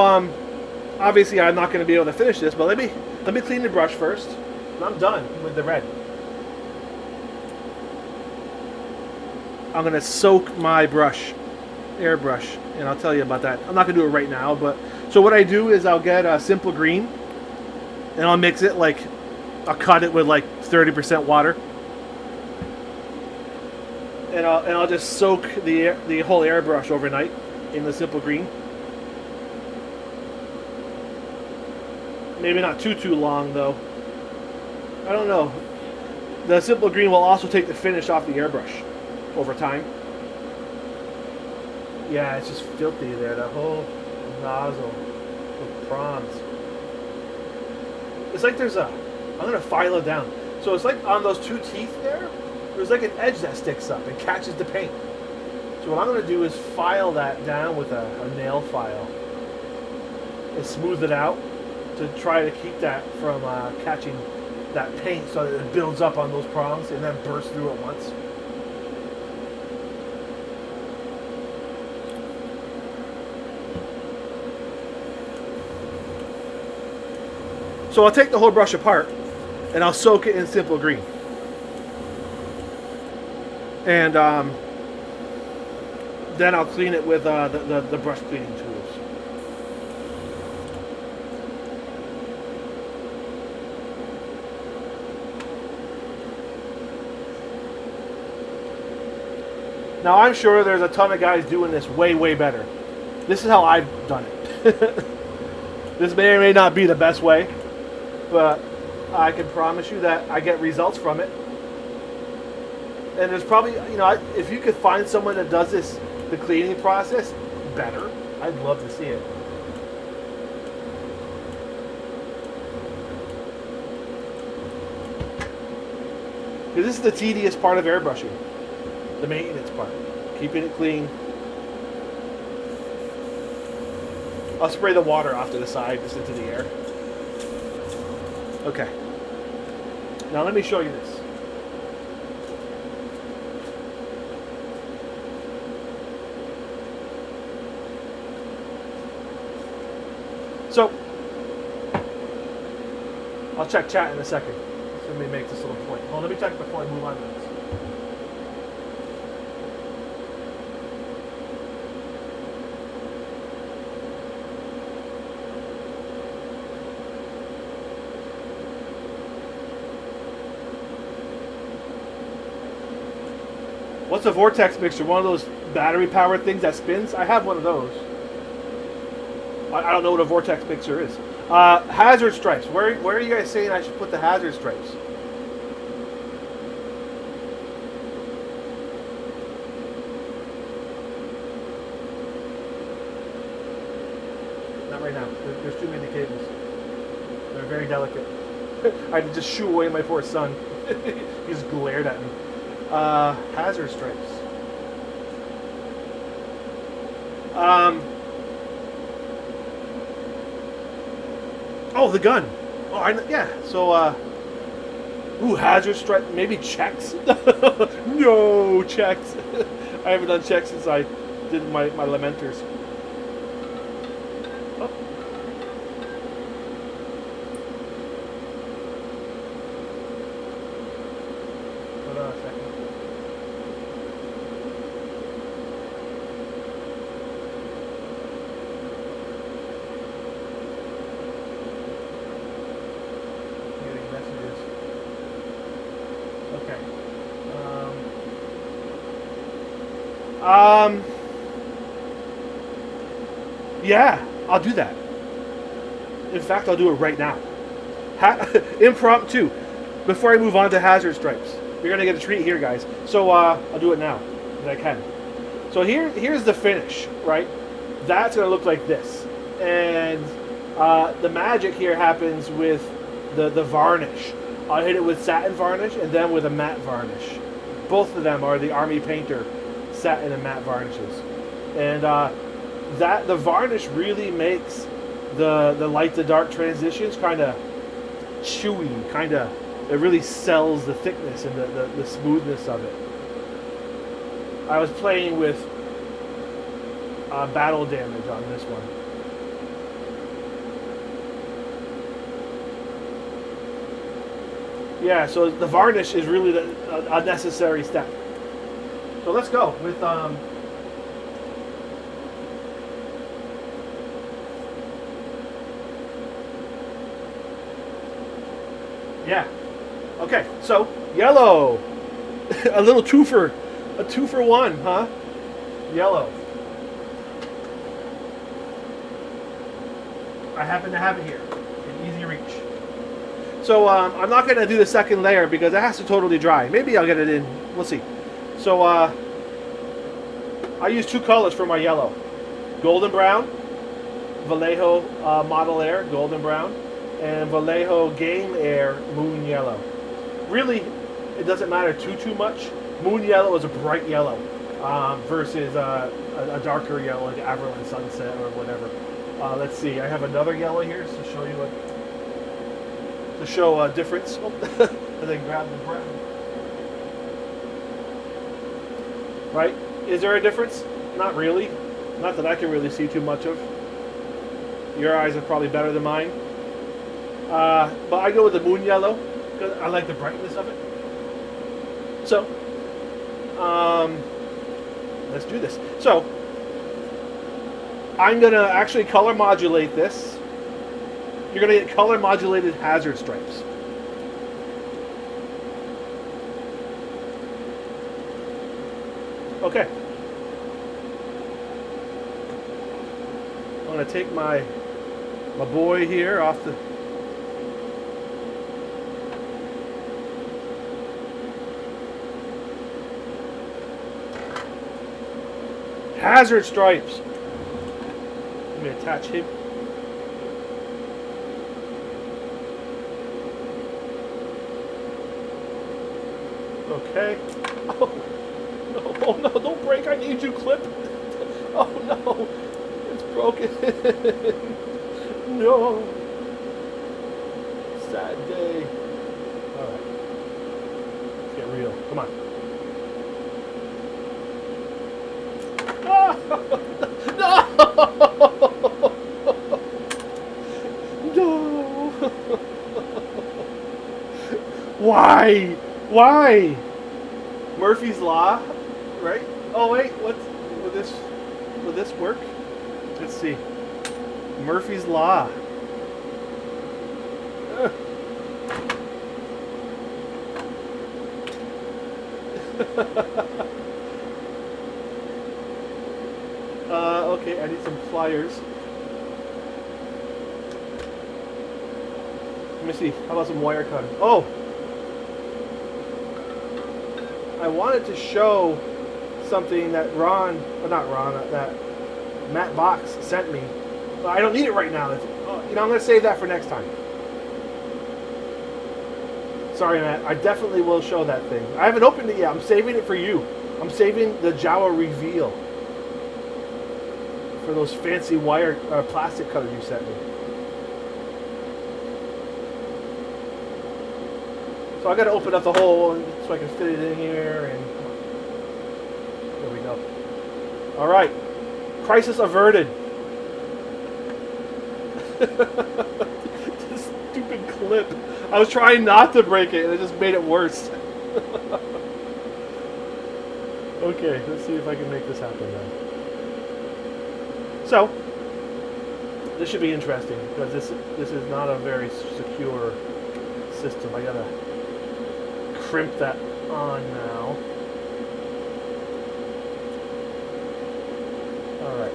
obviously I'm not going to be able to finish this, but let me clean the brush first. And I'm done with the red. I'm going to soak my brush, airbrush, and I'll tell you about that. I'm not going to do it right now, but so what I do is I'll get a simple green, and I'll mix it like I'll cut it with like 30% water. And I'll just soak the whole airbrush overnight in the simple green. Maybe not too long though. I don't know. The simple green will also take the finish off the airbrush over time. Yeah, it's just filthy there. The whole nozzle with prawns. It's like there's a. I'm gonna file it down. So it's like on those two teeth there. There's like an edge that sticks up and catches the paint. So what I'm going to do is file that down with a nail file and smooth it out to try to keep that from catching that paint so that it builds up on those prongs and then bursts through at once. So I'll take the whole brush apart and I'll soak it in simple green. And then I'll clean it with the brush cleaning tools. Now I'm sure there's a ton of guys doing this way better. This is how I've done it. This may or may not be the best way, but I can promise you that I get results from it. And there's probably, you know, if you could find someone that does this, the cleaning process, better. I'd love to see it. Because this is the tedious part of airbrushing. The maintenance part. Keeping it clean. I'll spray the water off to the side, just into the air. Okay. Now let me show you this. So, I'll check chat in a second. Let me make this little point. Well, let me check before I move on to this. What's a vortex mixer? One of those battery-powered things that spins? I have one of those. I don't know what a vortex mixer is. Hazard stripes. Where are you guys saying I should put the hazard stripes? Not right now. There's too many cables. They're very delicate. I had to just shoo away my poor son. He just glared at me. Hazard stripes. Oh, the gun. Oh, yeah. So, ooh, hazard stripe. Maybe checks. No checks. I haven't done checks since I did my Lamenters. Oh. Hold on a second. Yeah, I'll do that. In fact, I'll do it right now. Impromptu. Before I move on to hazard stripes. You're going to get a treat here, guys. So, I'll do it now, if I can. So here's the finish, right? That's going to look like this. And the magic here happens with the varnish. I'll hit it with satin varnish and then with a matte varnish. Both of them are the Army Painter satin and matte varnishes. And the varnish really makes the light to dark transitions kind of chewy, it really sells the thickness and the smoothness of it. I was playing with battle damage on this one. Yeah, so the varnish is really a necessary step. So let's go with yeah. Okay, so yellow. A little two for one, huh? Yellow. I happen to have it here in easy reach. So I'm not going to do the second layer because it has to totally dry. Maybe I'll get it in. We'll see. So I use two colors for my yellow. Golden brown, Vallejo Model Air, golden brown, and Vallejo Game Air, moon yellow. Really, it doesn't matter too much. Moon yellow is a bright yellow versus a darker yellow like Averland Sunset or whatever. Let's see. I have another yellow here to show you to show a difference. Oh, and then grab the brown. Right? Is there a difference? Not really. Not that I can really see too much of. Your eyes are probably better than mine. But I go with the moon yellow because I like the brightness of it. So, let's do this. So, I'm going to actually color modulate this. You're going to get color modulated hazard stripes. Okay. I'm going to take my boy here off the... Hazard stripes. Let me attach him. Okay. Oh no, don't break. I need you, clip. Oh no. It's broken. No. Sad day. Alright. Let's get real. Come on. No! No! Why? Why? Murphy's Law, right? Oh wait, will this work? Let's see. Murphy's Law. Okay, I need some pliers. Let me see. How about some wire cutting? Oh! I wanted to show something that that Matt Box sent me. But I don't need it right now. I'm going to save that for next time. Sorry, Matt. I definitely will show that thing. I haven't opened it yet. I'm saving it for you. I'm saving the Jawa reveal for those fancy wire plastic cutters you sent me. So I got to open up the hole so I can fit it in here, and there we go. All right, crisis averted. This stupid clip. I was trying not to break it, and it just made it worse. Okay, let's see if I can make this happen now. So, this should be interesting because this is not a very secure system. I gotta crimp that on now. All right.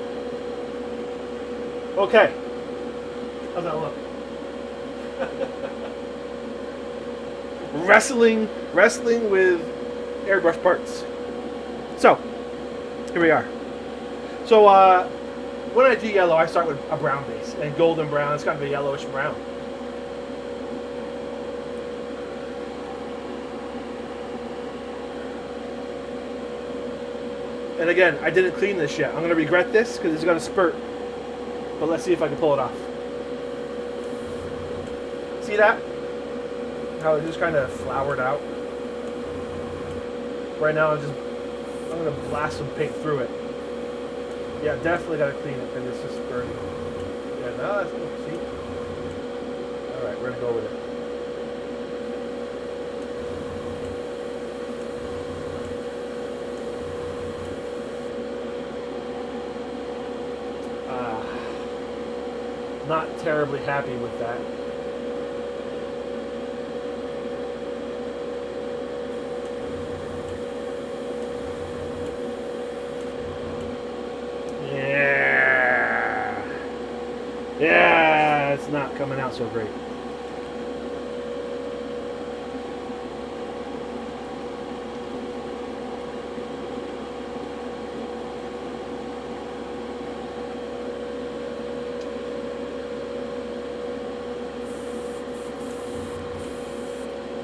Okay. How's that look? Wrestling with airbrush parts. So, here we are. So, when I do yellow, I start with a brown base, and golden brown. It's kind of a yellowish brown. And again, I didn't clean this yet. I'm going to regret this because it's going to spurt. But let's see if I can pull it off. See that? How it just kind of flowered out. Right now, I'm going to blast some paint through it. Yeah, definitely got to clean it because it's just spurting. Yeah, no, that's good. See? All right, we're going to go with it. Not terribly happy with that. Yeah, it's not coming out so great.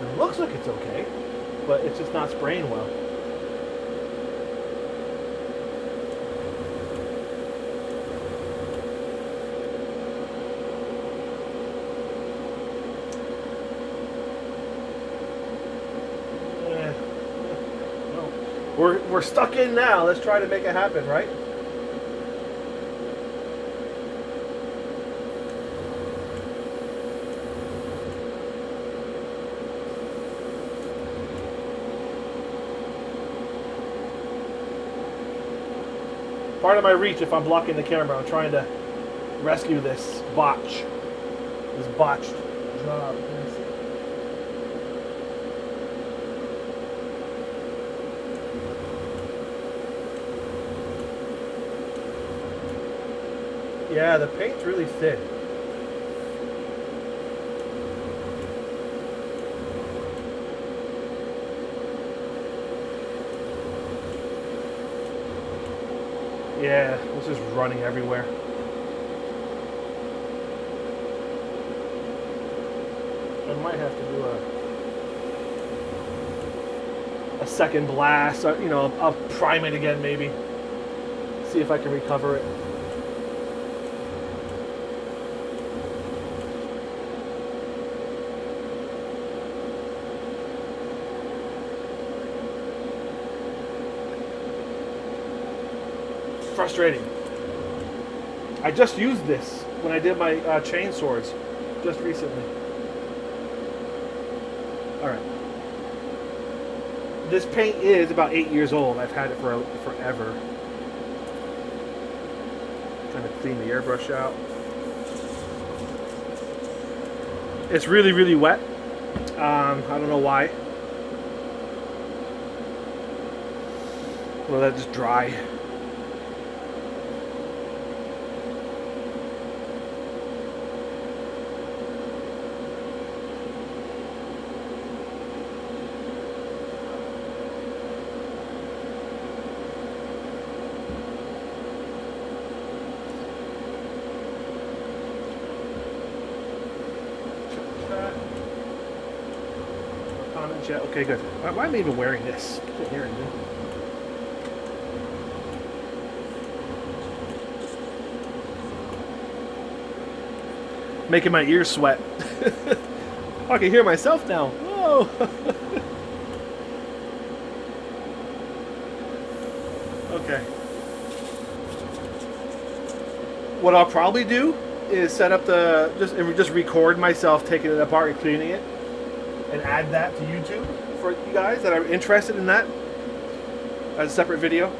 It looks like it's okay, but it's just not spraying well. We're stuck in now. Let's try to make it happen, right? Part of my reach if I'm blocking the camera. I'm trying to rescue this botched job. Yeah, the paint's really thin. Yeah, this is running everywhere. I might have to do a second blast. You know, I'll prime it again maybe. See if I can recover it. Frustrating. I just used this when I did my chain swords just recently. All right. This paint is about 8 years old. I've had it for forever. Kind of clean the airbrush out. It's really, really wet. I don't know why. Well, that just dry. Okay, good. Why am I even wearing this? Get here and making my ears sweat. I can hear myself now. Whoa! Okay. What I'll probably do is set up the just record myself taking it apart and cleaning it, and add that to YouTube for you guys that are interested in that as a separate video.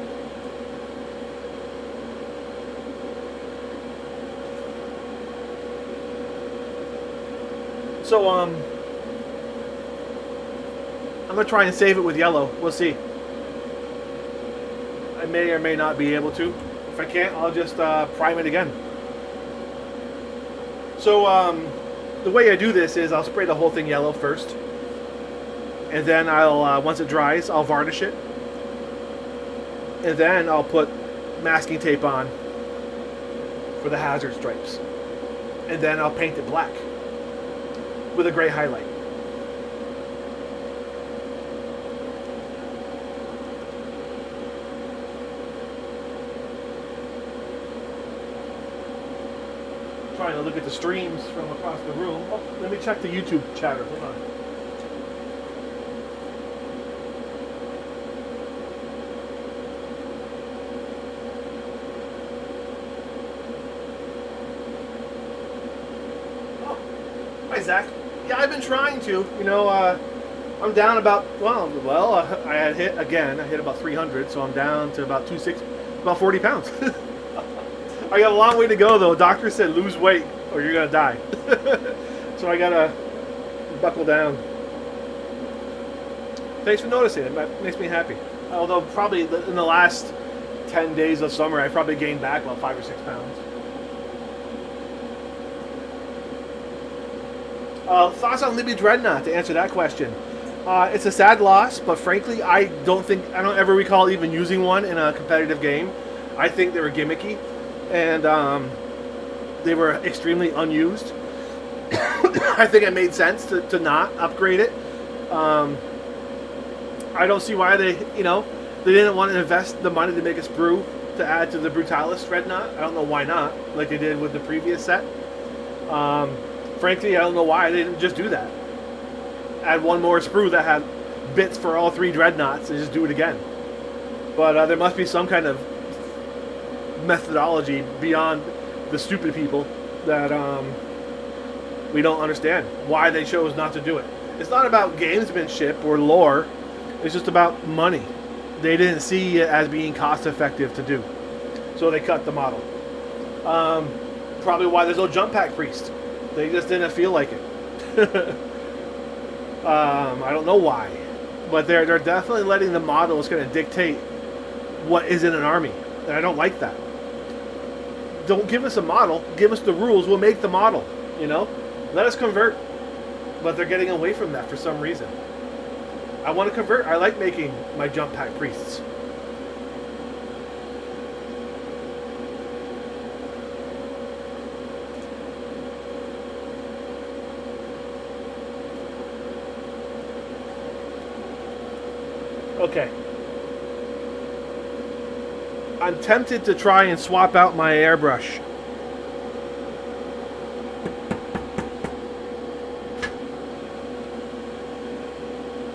So I'm gonna try and save it with yellow. We'll see. I may or may not be able to. If I can't, I'll just prime it again. So the way I do this is I'll spray the whole thing yellow first, and then I'll once it dries, I'll varnish it, and then I'll put masking tape on for the hazard stripes, and then I'll paint it black with a gray highlight. Trying to look at the streams from across the room. Oh, let me check the YouTube chatter. Hold on. Oh, hi Zach. Yeah, I've been trying to. You know, I'm down about I had hit again. I hit about 300, so I'm down to about 260, about 40 pounds. I got a long way to go, though. Doctor said lose weight or you're gonna die. So I gotta buckle down. Thanks for noticing. It makes me happy. Although probably in the last 10 days of summer, I probably gained back about 5 or 6 pounds. Thoughts on Libby Dreadnought, to answer that question. It's a sad loss, but frankly, I don't ever recall even using one in a competitive game. I think they were gimmicky, and they were extremely unused. I think it made sense to not upgrade it. I don't see why they didn't want to invest the money to make a sprue to add to the Brutalis Dreadnought. I don't know why not, like they did with the previous set. Frankly, I don't know why they didn't just do that. Add one more sprue that had bits for all 3 Dreadnoughts and just do it again. But there must be some kind of methodology beyond the stupid people that we don't understand why they chose not to do it. It's not about gamesmanship or lore. It's just about money. They didn't see it as being cost effective to do, so they cut the model. Probably why there's no jump pack priest. They just didn't feel like it. I don't know why, but they're definitely letting the models kind of dictate what is in an army, and I don't like that. Don't give us a model, give us the rules, we'll make the model, let us convert. But they're getting away from that for some reason. I want to convert. I like making my jump pack priests. Okay. I'm tempted to try and swap out my airbrush.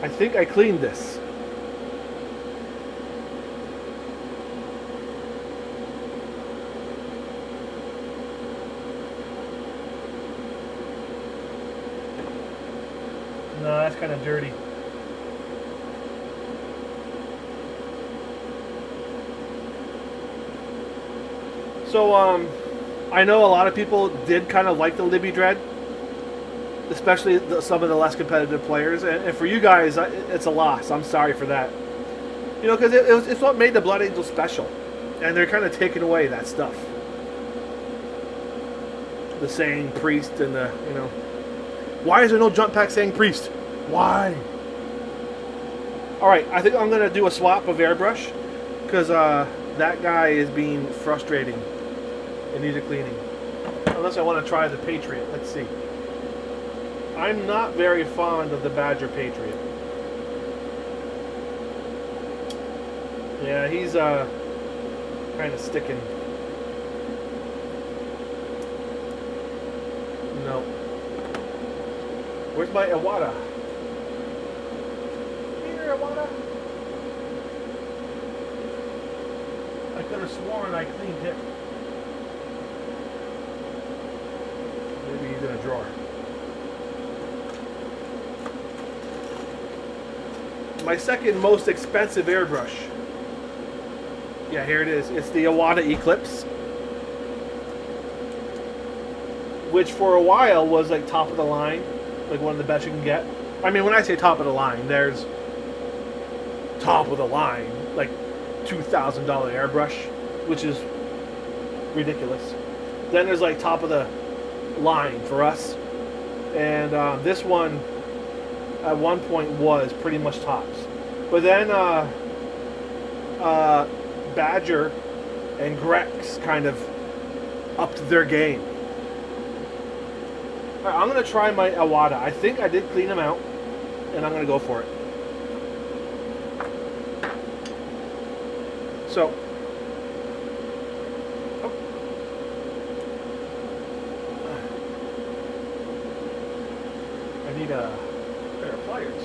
I think I cleaned this. No, that's kind of dirty. So, I know a lot of people did kind of like the Libby Dread, especially some of the less competitive players. And for you guys, it's a loss. I'm sorry for that. You know, because it's what made the Blood Angel special. And they're kind of taking away that stuff. The saying priest and the, you know. Why is there no jump pack saying priest? Why? Alright, I think I'm going to do a swap of airbrush. Because that guy is being frustrating. It needs a cleaning. Unless I want to try the Patriot. Let's see. I'm not very fond of the Badger Patriot. Yeah, he's kind of sticking. No. Where's my Iwata? Here, Iwata. I could have sworn I cleaned him. Maybe he's in a drawer. My second most expensive airbrush. Yeah, here it is. It's the Iwata Eclipse. Which for a while was like top of the line. Like one of the best you can get. I mean, when I say top of the line, there's top of the line. Like $2,000 airbrush. Which is ridiculous. Then there's like top of the line for us. And this one at one point was pretty much tops. But then Badger and Grex kind of upped their game. All right, I'm going to try my Iwata. I think I did clean them out, and I'm going to go for it. So, I need a pair of pliers.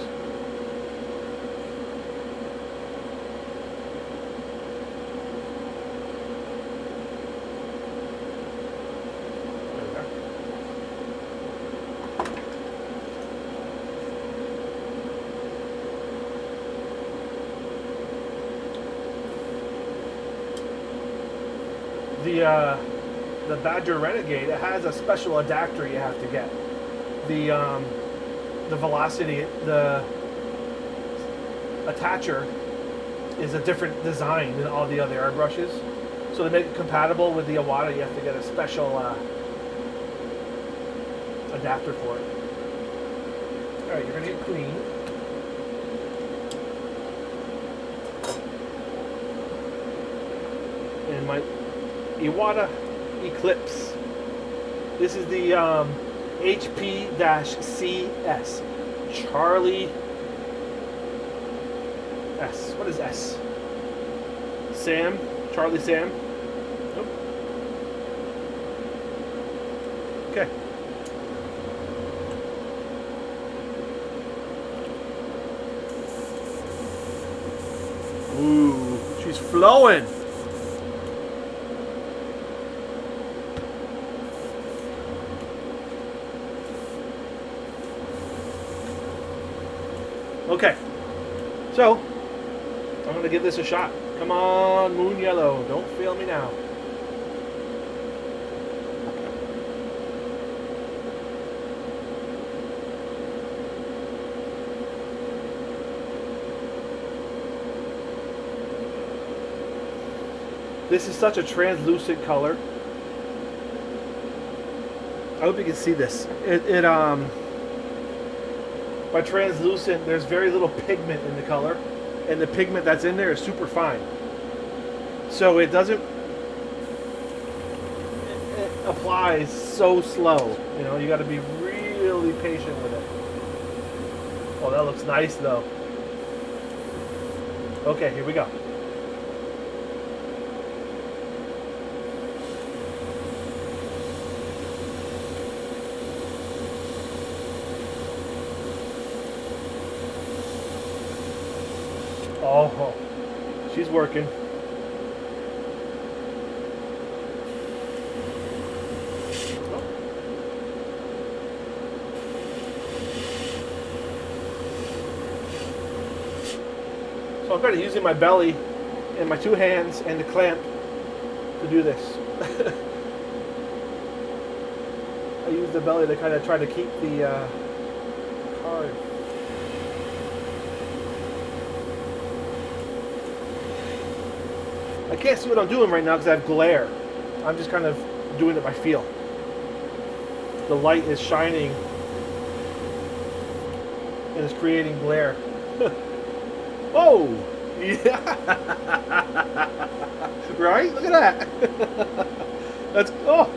The Badger Renegade, it has a special adapter you have to get. The velocity, the attacher is a different design than all the other airbrushes. So to make it compatible with the Iwata, you have to get a special adapter for it. Alright, you're going to get clean. And my Iwata Eclipse. This is the HP-CS. Charlie S. What is S? Sam? Charlie Sam? Nope. Okay. Ooh, she's flowing. Okay, so I'm going to give this a shot. Come on, Moon Yellow. Don't fail me now. This is such a translucent color. I hope you can see this. By translucent, there's very little pigment in the color, and the pigment that's in there is super fine. So it doesn't, it applies so slow. You know, you got to be really patient with it. Oh, that looks nice though. Okay, here we go. Oh, she's working. So I'm kind of using my belly and my two hands and the clamp to do this. I use the belly to kind of try to keep the card. I can't see what I'm doing right now because I have glare. I'm just kind of doing it by feel. The light is shining and is creating glare. Whoa! Yeah! Right? Look at that! That's... Oh!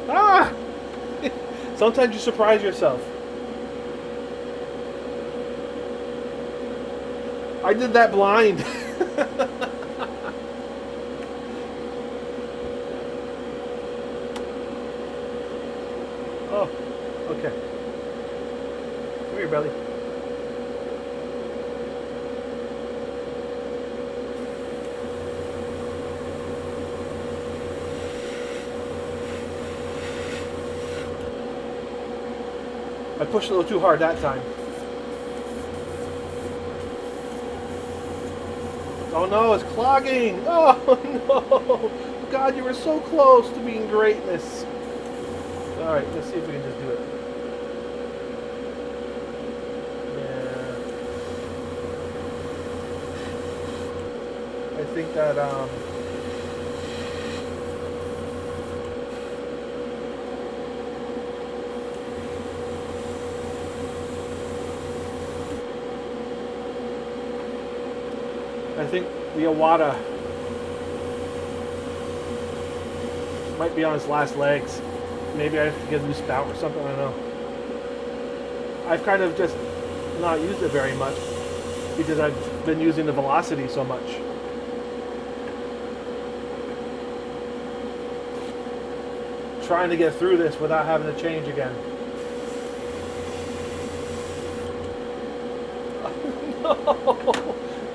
Ah! Sometimes you surprise yourself. I did that blind. Oh, okay. Come here, belly. I pushed a little too hard that time. Oh no, it's clogging! Oh no! God, you were so close to being greatness. Alright, let's see if we can just do it. Yeah. I think that, I think the Iwata might be on his last legs. Maybe I have to get a new spout or something, I don't know. I've kind of just not used it very much because I've been using the velocity so much. Trying to get through this without having to change again. No!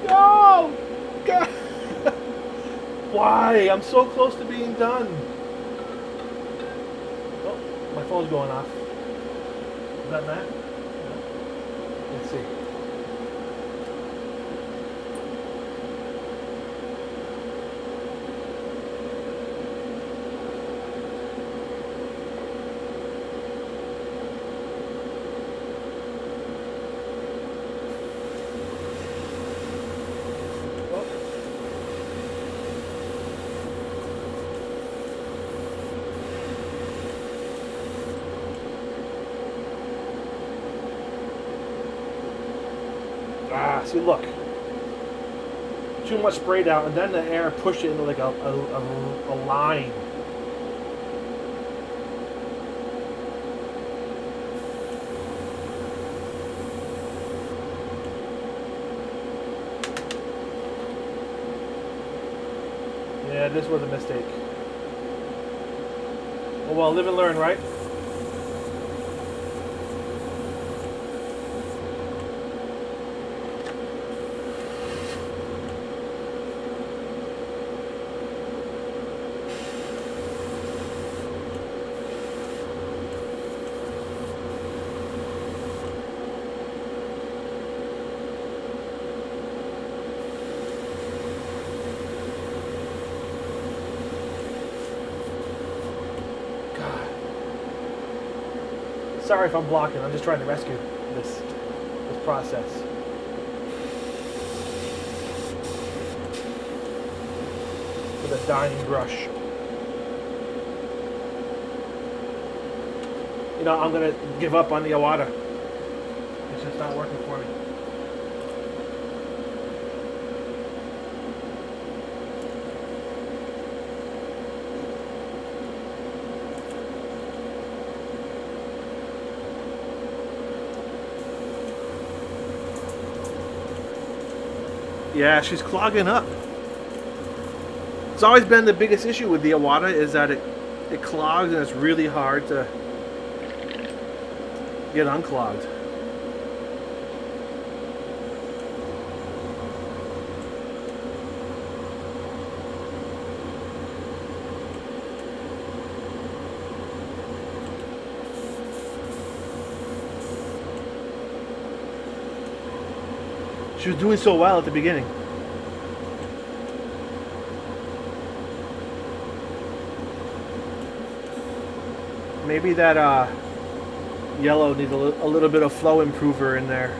No! God! Why? I'm so close to being done. Oh, my phone's going off. Is that Matt? No. Let's see. Ah, see, look. Too much sprayed out, and then the air pushed it into like a line. Yeah, this was a mistake. Oh well, live and learn, right? Sorry if I'm blocking. I'm just trying to rescue this process. With a dying brush. You know, I'm gonna give up on the Iwata. It's just not working for me. Yeah, she's clogging up. It's always been the biggest issue with the Iwata is that it clogs and it's really hard to get unclogged. She was doing so well at the beginning. Maybe that yellow needs a little bit of flow improver in there.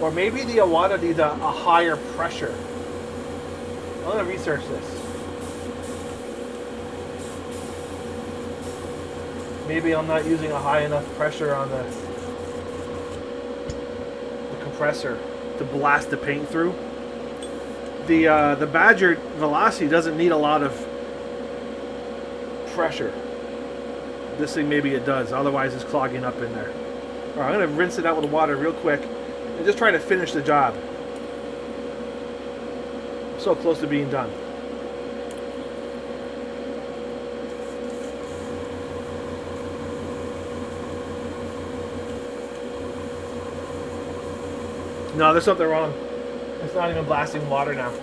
Or maybe the Awada needs a higher pressure. I'm going to research this. Maybe I'm not using a high enough pressure on the compressor to blast the paint through. The Badger Velocity doesn't need a lot of pressure. This thing maybe it does, otherwise it's clogging up in there. Alright, I'm going to rinse it out with water real quick and just try to finish the job. I'm so close to being done. No, there's something wrong. It's not even blasting water now.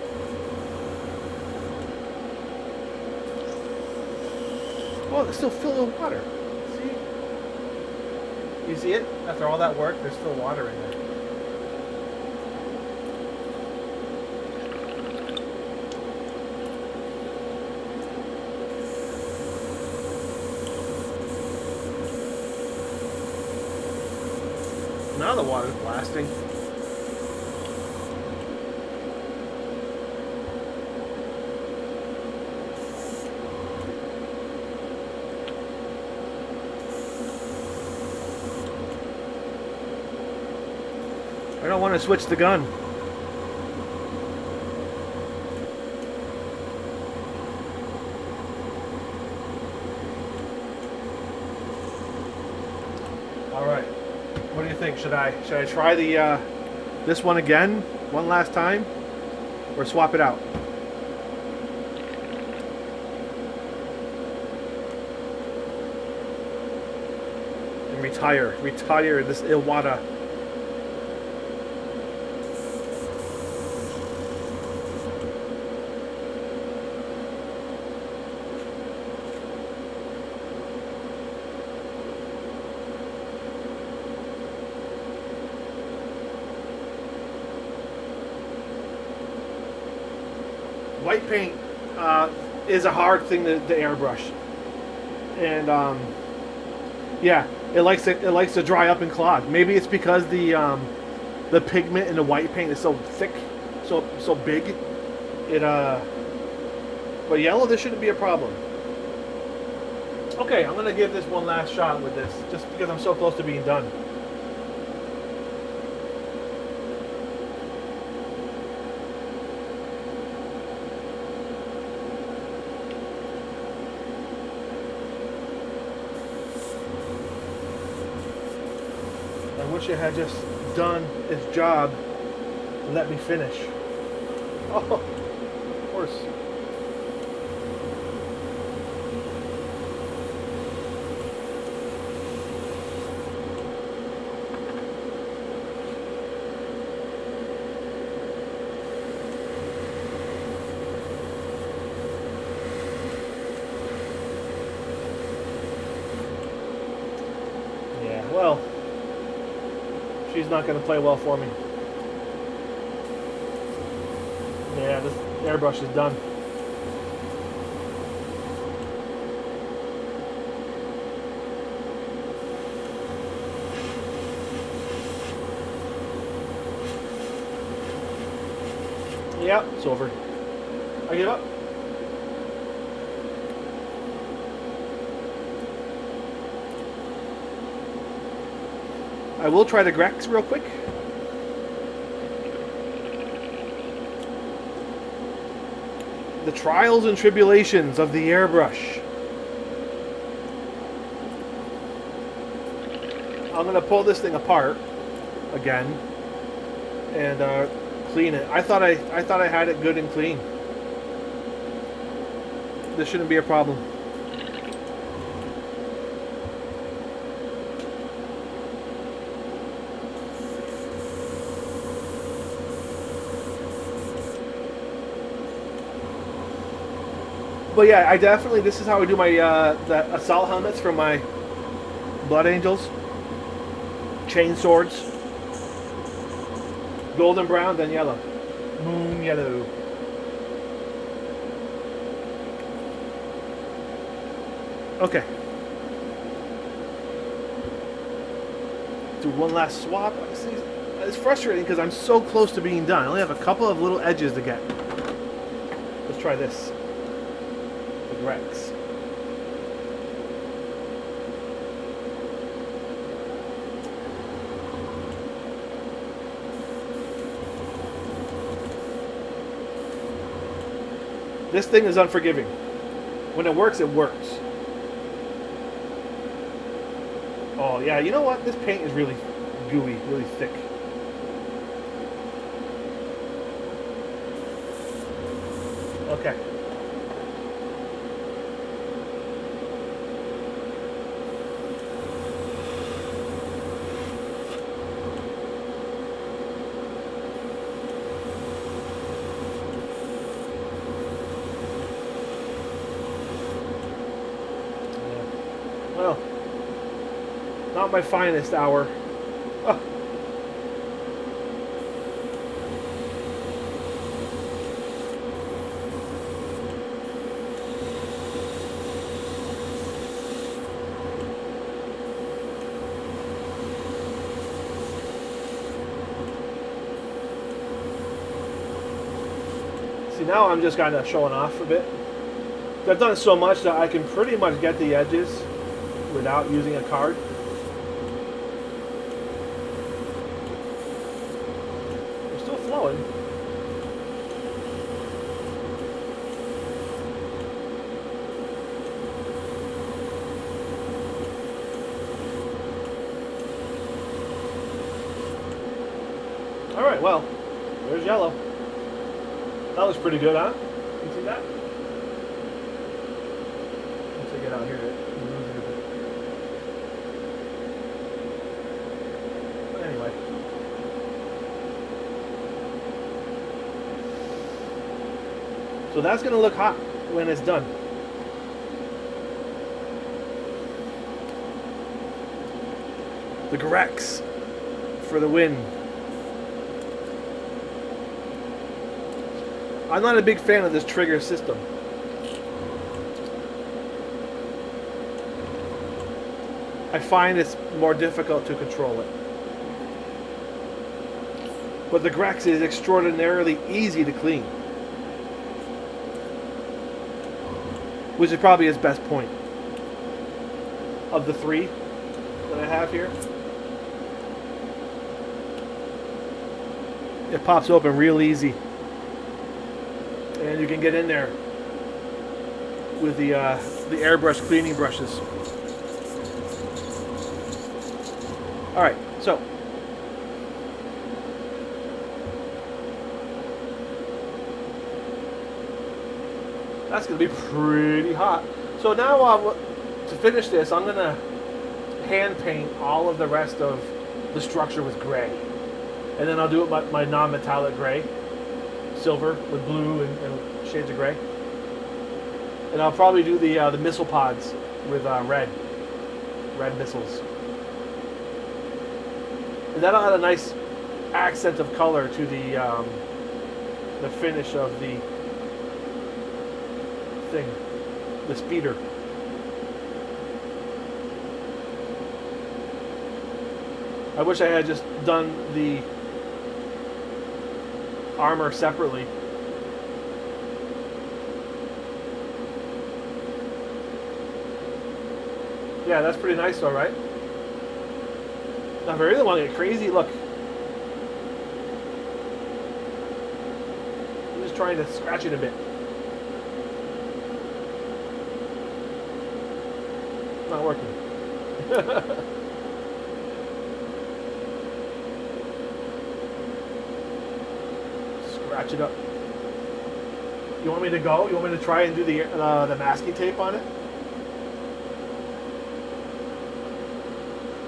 Oh, it's still filled with water. See? You see it? After all that work, there's still water in there. Now the water's blasting. I don't want to switch the gun. All right. What do you think? Should I try the this one again, one last time, or swap it out? And retire this Iwata. White paint is a hard thing to airbrush, and yeah, it likes to dry up and clog. Maybe it's because the pigment in the white paint is so thick, so big. But yellow, this shouldn't be a problem. Okay, I'm gonna give this one last shot with this, just because I'm so close to being done. I wish it had just done its job and let me finish. Oh, of course. Yeah, well, she's not going to play well for me. Yeah, this airbrush is done. Yep, it's over. I give up. I will try the Grex real quick. The trials and tribulations of the airbrush. I'm gonna pull this thing apart again and clean it. I thought I had it good and clean. This shouldn't be a problem. But yeah, I definitely, this is how I do my the assault helmets for my Blood Angels. chain swords. Golden brown, then yellow. Moon yellow. Okay. Do one last swap. It's frustrating because I'm so close to being done. I only have a couple of little edges to get. Let's try this. The Rex. This thing is unforgiving. When it works, it works. Oh, yeah, you know what? This paint is really gooey, really thick. Okay. Well, not my finest hour. Oh. See, now I'm just kind of showing off a bit. I've done it so much that I can pretty much get the edges without using a card. They're still flowing. Alright, well, there's yellow. That looks pretty good, huh? You see that? Once I get out here, anyway. So that's going to look hot when it's done. The Grex for the win. I'm not a big fan of this trigger system. I find it's more difficult to control it. But the Grex is extraordinarily easy to clean, which is probably its best point. Of the three that I have here, it pops open real easy. And you can get in there with the airbrush cleaning brushes. All right, so that's going to be pretty hot. So now to finish this, I'm going to hand paint all of the rest of the structure with gray, and then I'll do it with my non-metallic gray. Silver with blue and shades of gray, and I'll probably do the missile pods with red missiles, and that'll add a nice accent of color to the finish of the thing, the speeder. I wish I had just done the armor separately. Yeah, that's pretty nice though, right? Now if I really want to get crazy, look. I'm just trying to scratch it a bit. Not working. Scratch it up. You want me to go? You want me to try and do the masking tape on it?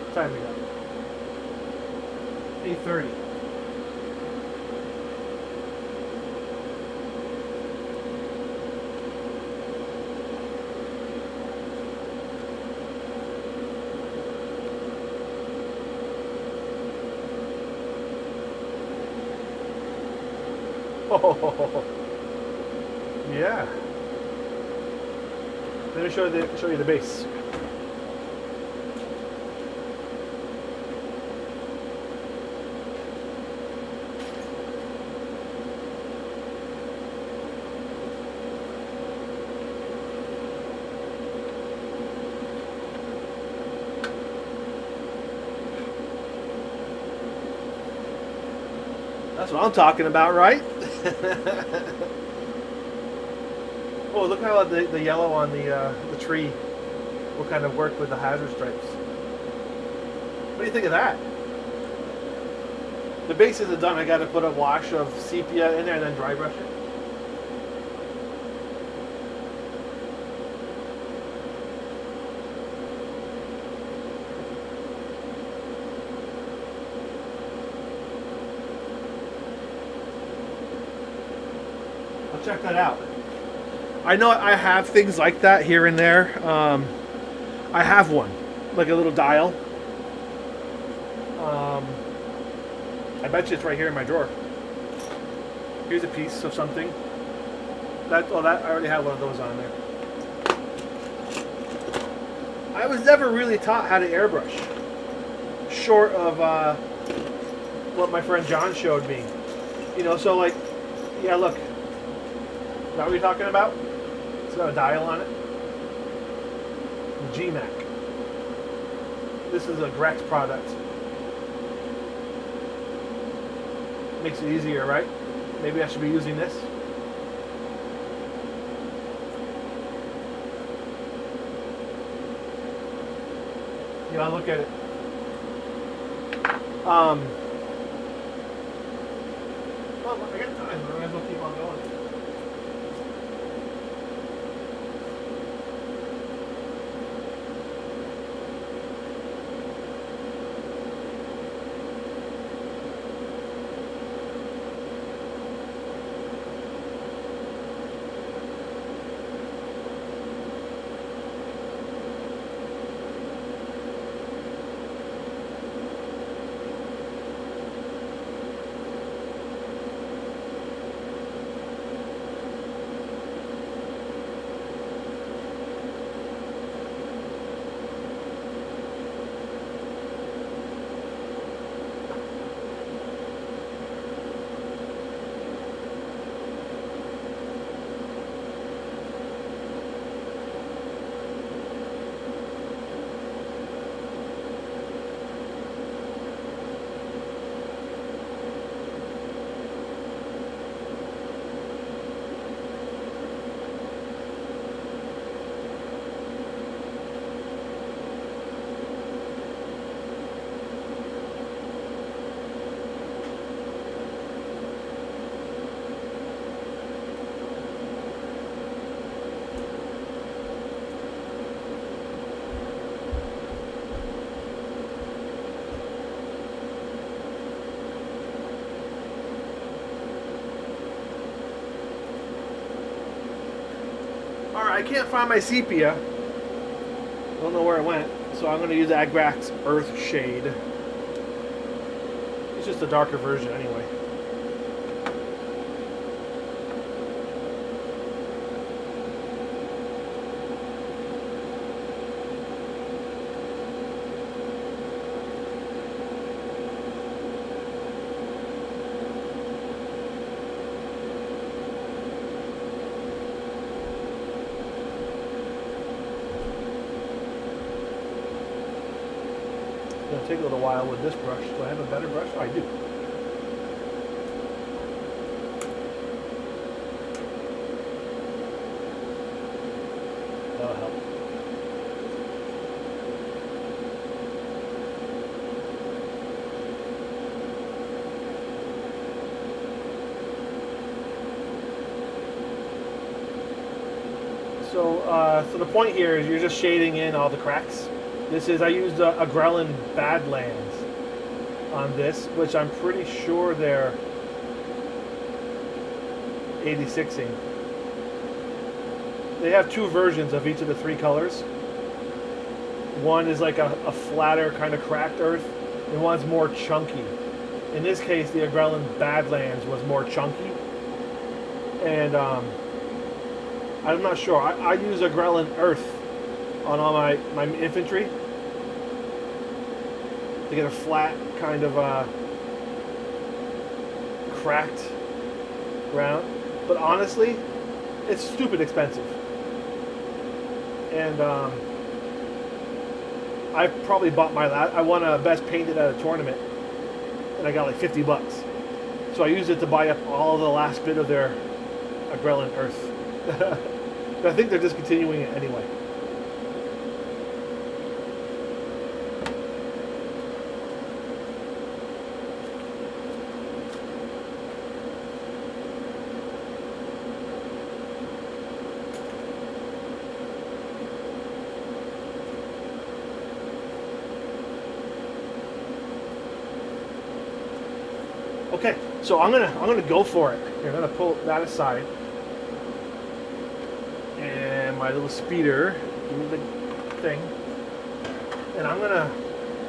What time we got? 8:30. Yeah. Let me show you the base. That's what I'm talking about, right? Oh, look how the yellow on the tree will kind of work with the hazard stripes. What do you think of that? The base isn't done. I got to put a wash of sepia in there and then dry brush it. I'll check that out. I know I have things like that here and there. I have one, like a little dial. I bet you it's right here in my drawer. Here's a piece of something. That I already have one of those on there. I was never really taught how to airbrush, short of what my friend John showed me. You know, so like, yeah, look. Is that what you're talking about? It's got a dial on it. GMAC. This is a Grex product. Makes it easier, right? Maybe I should be using this. You know, look at it. Well, I got time. I might as well keep on going. I can't find my sepia. I don't know where it went, so I'm going to use Agrax Earth Shade. It's just a darker version anyway. It's going to take a little while with this brush. Do I have a better brush? Oh, I do. That'll help. So the point here is you're just shading in all the cracks. I used a Grelin Badlands on this, which I'm pretty sure they're 86ing. They have two versions of each of the three colors. One is like a flatter kind of cracked earth, and one's more chunky. In this case, the Grelin Badlands was more chunky, And I'm not sure. I use a Grelin Earth on all my infantry to get a flat kind of cracked ground. But honestly, it's stupid expensive. And I probably bought my last. I won a best painted at a tournament, and I got like $50. So I used it to buy up all the last bit of their Grelin Earth. I think they're discontinuing it anyway. Okay, so I'm gonna go for it. Here, I'm gonna pull that aside, and my little speeder, give me the thing, and I'm gonna.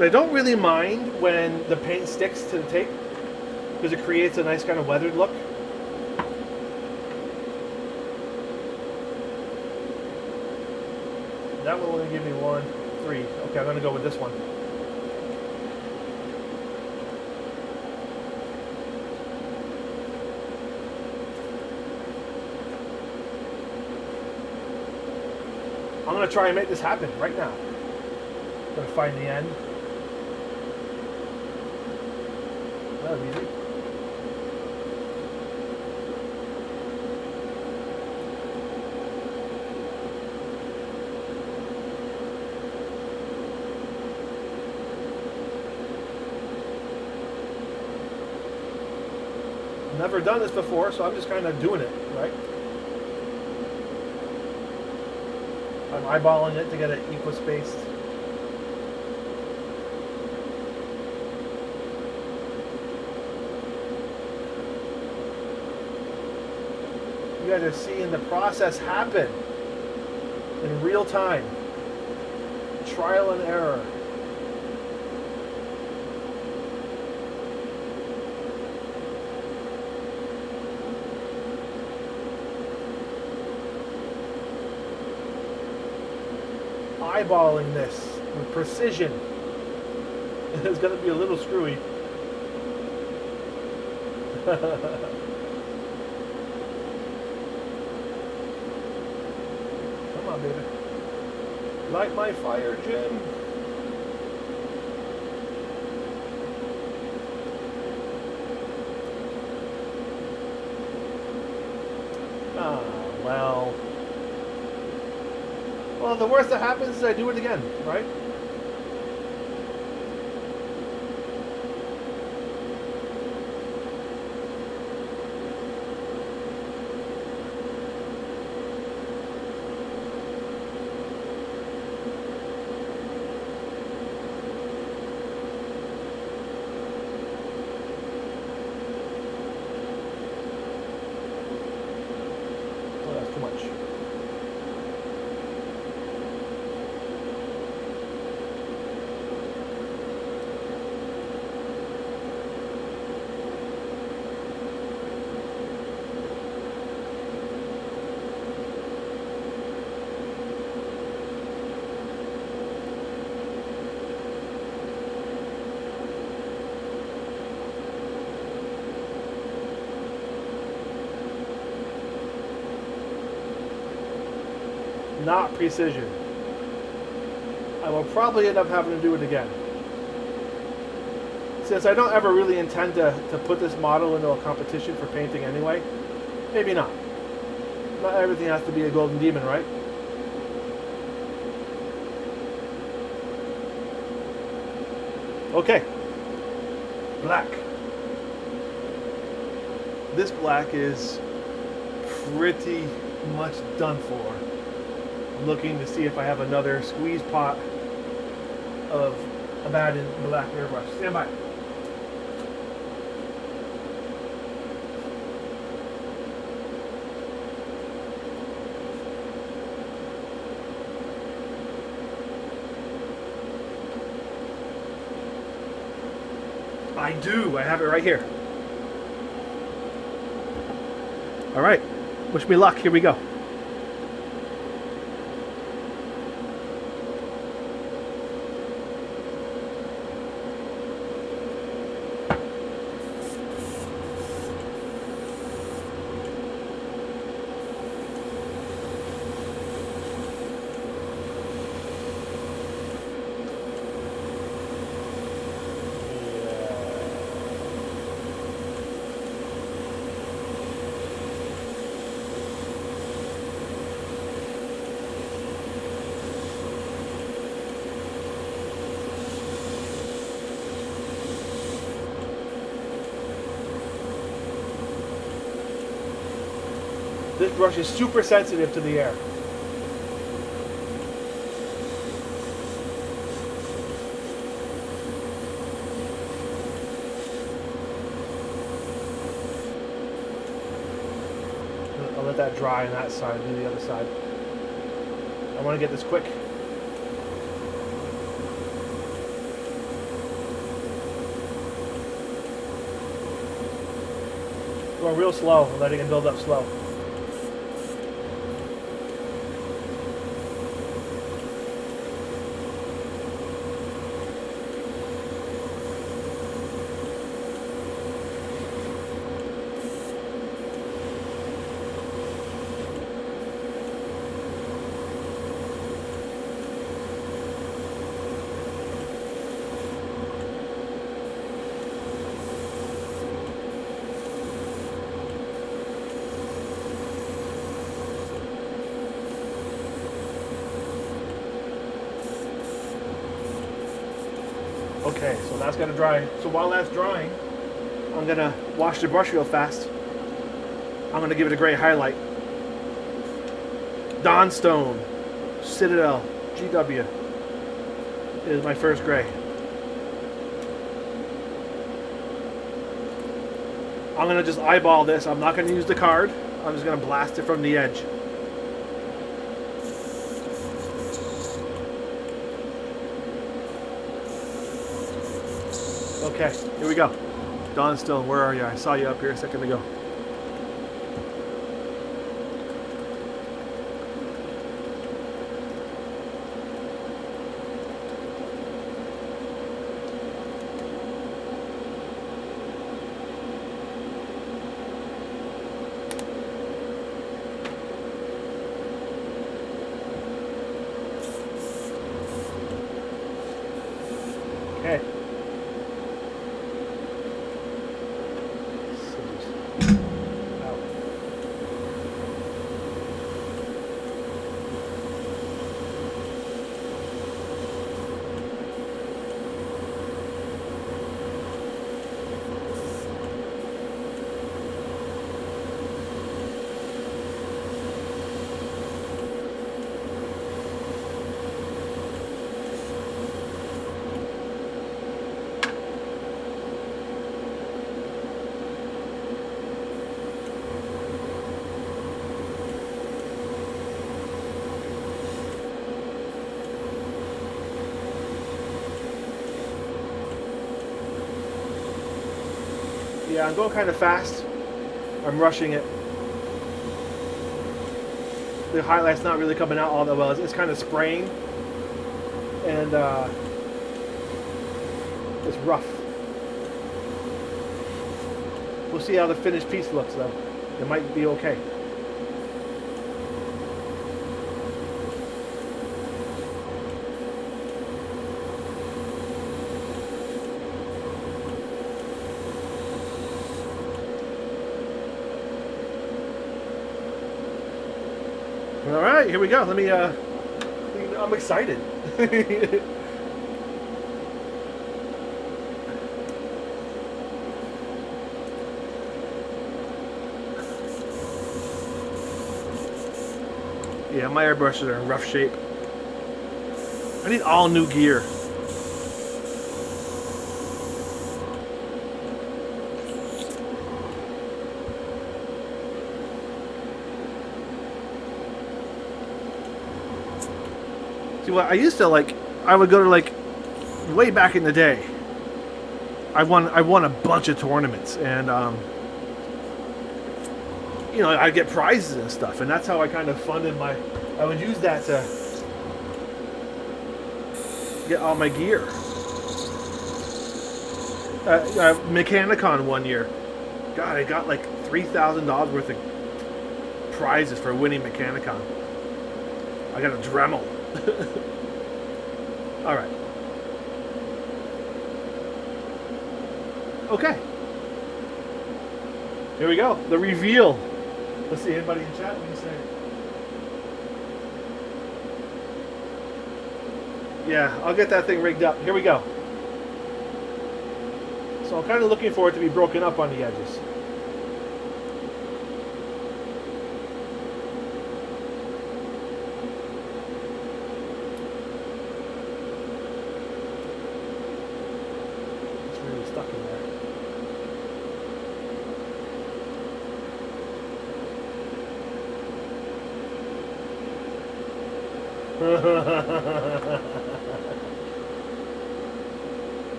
I don't really mind when the paint sticks to the tape because it creates a nice kind of weathered look. That will only give me 1, 3. Okay, I'm gonna go with this one. I'm going to try and make this happen right now. I'm going to find the end. That was easy. Never done this before, so I'm just kind of doing it, right? I'm eyeballing it to get it equal spaced. You guys are seeing the process happen in real time. Trial and error. Eyeballing this with precision. It's going to be a little screwy. Come on, baby. Light my fire, Jim. Ah, well. Well, the worst that happens is I do it again, right? Oh, that's too much. Not precision. I will probably end up having to do it again. Since I don't ever really intend to put this model into a competition for painting anyway, maybe not. Not everything has to be a golden demon, right? Okay. Black. This black is pretty much done for. Looking to see if I have another squeeze pot of Abaddon black airbrush. Stand by. I do. I have it right here. All right. Wish me luck. Here we go. This brush is super sensitive to the air. I'll let that dry on that side, do the other side. I want to get this quick. Going real slow, letting it build up slow. Okay, so that's gonna dry. So while that's drying, I'm gonna wash the brush real fast. I'm gonna give it a gray highlight. Dawnstone, Citadel, GW is my first gray. I'm gonna just eyeball this. I'm not gonna use the card. I'm just gonna blast it from the edge. Okay, here we go. Dawnstone, where are you? I saw you up here a second ago. Okay. Yeah, I'm going kind of fast. I'm rushing it. The highlight's not really coming out all that well. It's kind of spraying. And it's rough. We'll see how the finished piece looks though. It might be okay. All right, here we go. Let me, I'm excited. Yeah, my airbrushes are in rough shape. I need all new gear. See, what I used to like, I would go to like, way back in the day, I won a bunch of tournaments, and you know, I get prizes and stuff, and that's how I kind of funded my. I would use that to get all my gear. Mechanicon one year, God, I got like $3,000 worth of prizes for winning Mechanicon. I got a Dremel. All right. Okay. Here we go. The reveal. Let's see, anybody in chat? What do you say? Yeah, I'll get that thing rigged up. Here we go. So I'm kind of looking for it to be broken up on the edges. It's really stuck in there.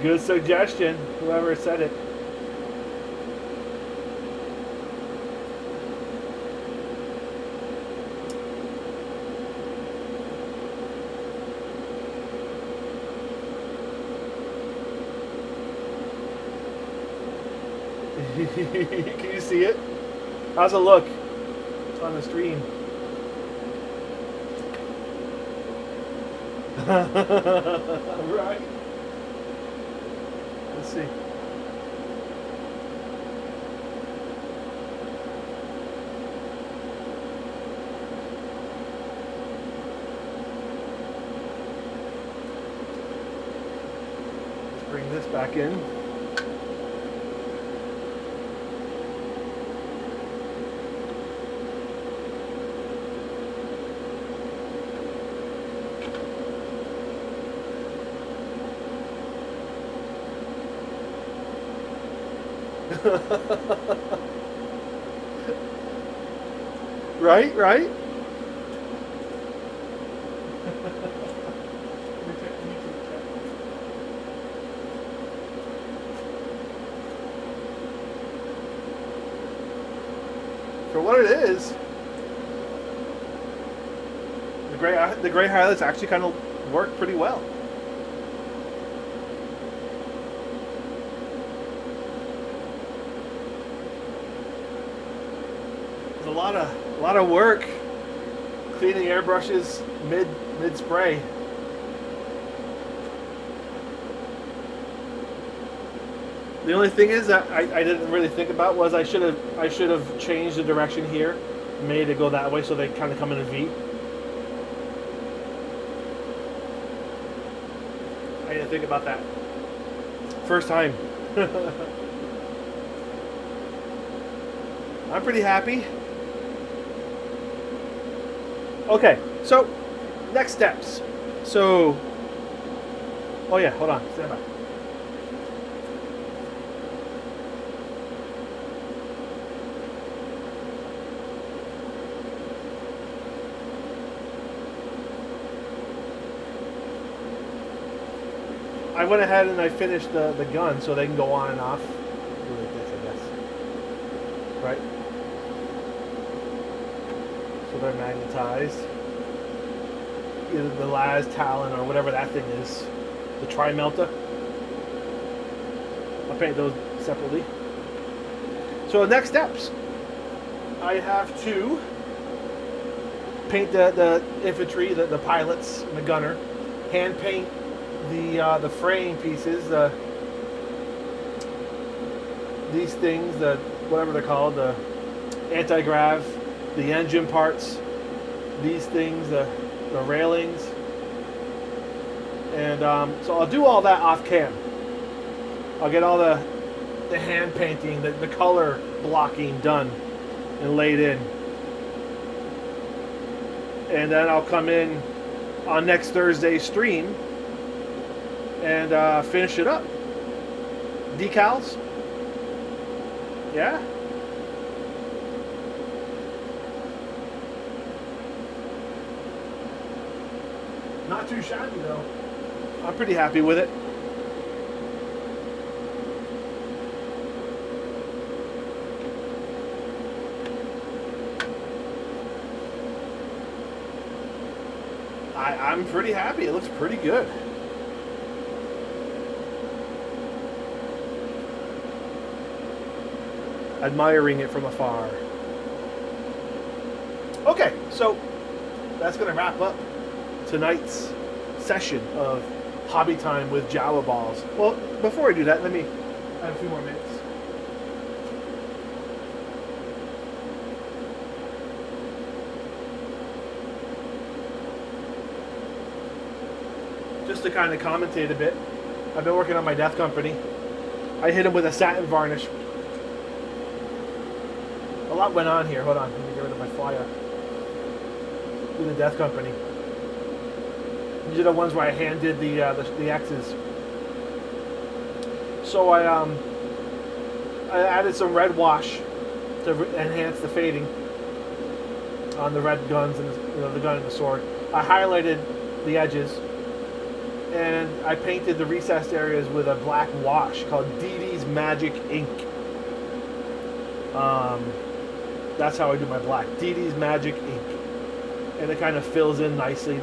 Good suggestion, whoever said it. Can you see it? How's it look? It's on the stream. Right. Let's see. Let's bring this back in. Right, right. For what it is, the gray highlights actually kind of work pretty well. A lot of work cleaning airbrushes mid spray. The only thing is that I didn't really think about was I should have changed the direction here, made it go that way so they kind of come in a V. I didn't think about that. First time. I'm pretty happy. Okay, so next steps. So, oh yeah, hold on, stand by. I went ahead and I finished the gun so they can go on and off. Like this, I guess. Right? So they're magnetized. Either the Laz Talon or whatever that thing is. The Tri-Melta. I'll paint those separately. So next steps. I have to paint the infantry, the pilots, and the gunner. Hand paint the frame pieces, these things, whatever they're called, the anti-grav, the engine parts, these things, the railings, and so I'll do all that off cam. I'll get all the hand painting, the color blocking done and laid in, and then I'll come in on next Thursday's stream and finish it up. Decals. Yeah. Not too shabby though. I'm pretty happy with it. I'm pretty happy. It looks pretty good. Admiring it from afar. Okay, so that's going to wrap up tonight's session of Hobby Time with Jawaballs. Well, before I do that, let me have a few more minutes. Just to kind of commentate a bit, I've been working on my Death Company. I hit him with a satin varnish. A lot went on here. Hold on, let me get rid of my flyer. With the Death Company. These are the ones where I hand did the X's. So I added some red wash to enhance the fading on the red guns and the gun and the sword. I highlighted the edges, and I painted the recessed areas with a black wash called Dee Dee's Magic Ink. That's how I do my black. Dee Dee's Magic Ink. And it kind of fills in nicely.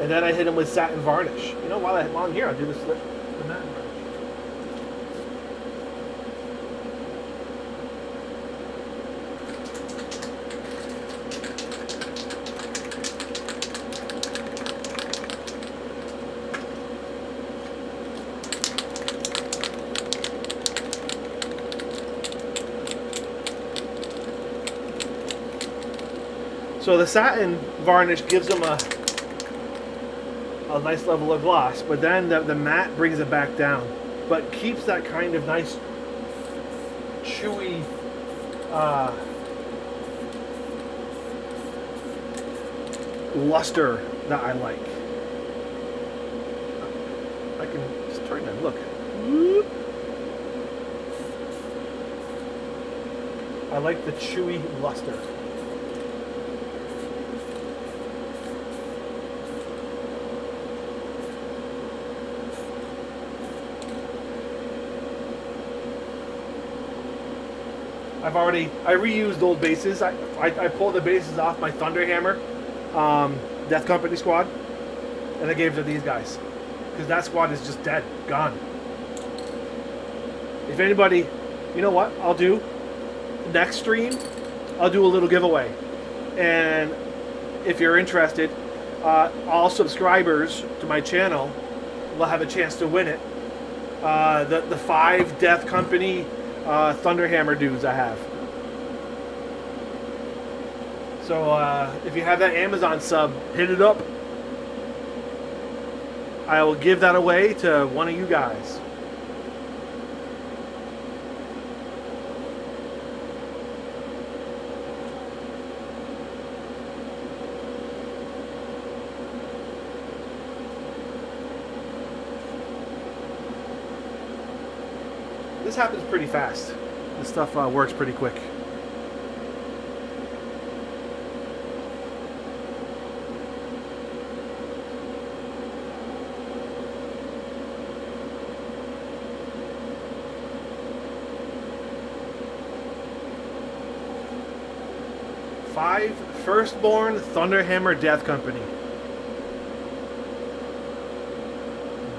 And then I hit them with satin varnish. You know, while I'm on here, I'll do this. The matte varnish. So the satin varnish gives them a nice level of gloss, but then the matte brings it back down, but keeps that kind of nice chewy luster that I like. I can just turn that. Look. I like the chewy luster. I reused old bases. I pulled the bases off my Thunderhammer Death Company squad, and I gave it to these guys because that squad is just dead, gone. If anybody, you know what I'll do next stream, I'll do a little giveaway, and if you're interested, all subscribers to my channel will have a chance to win it. The 5 Death Company Thunderhammer dudes I have. So if you have that Amazon sub, hit it up. I will give that away to one of you guys. This happens pretty fast. This stuff works pretty quick. Five Firstborn Thunderhammer Death Company.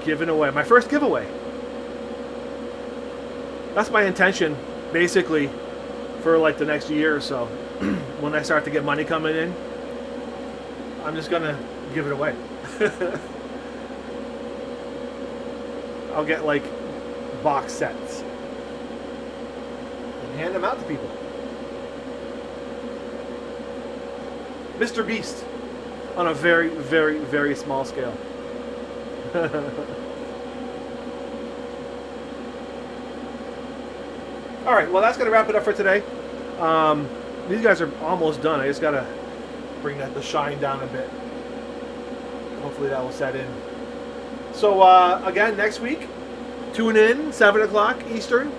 Giving away. My first giveaway. That's my intention, basically, for like the next year or so. When I start to get money coming in, I'm just gonna give it away. I'll get like box sets and hand them out to people. Mr. Beast on a very, very, very small scale. All right, well, that's going to wrap it up for today. These guys are almost done. I just got to bring the shine down a bit. Hopefully that will set in. So, again, next week, tune in, 7 o'clock Eastern.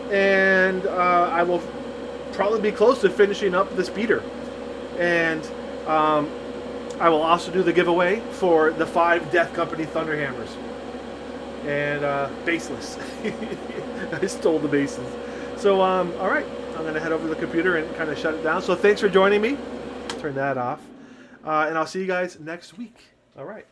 And I will probably be close to finishing up the speeder. And I will also do the giveaway for the 5 Death Company Thunderhammers. And baseless. I stole the bases. So, all right. I'm going to head over to the computer and kind of shut it down. So thanks for joining me. Turn that off. And I'll see you guys next week. All right.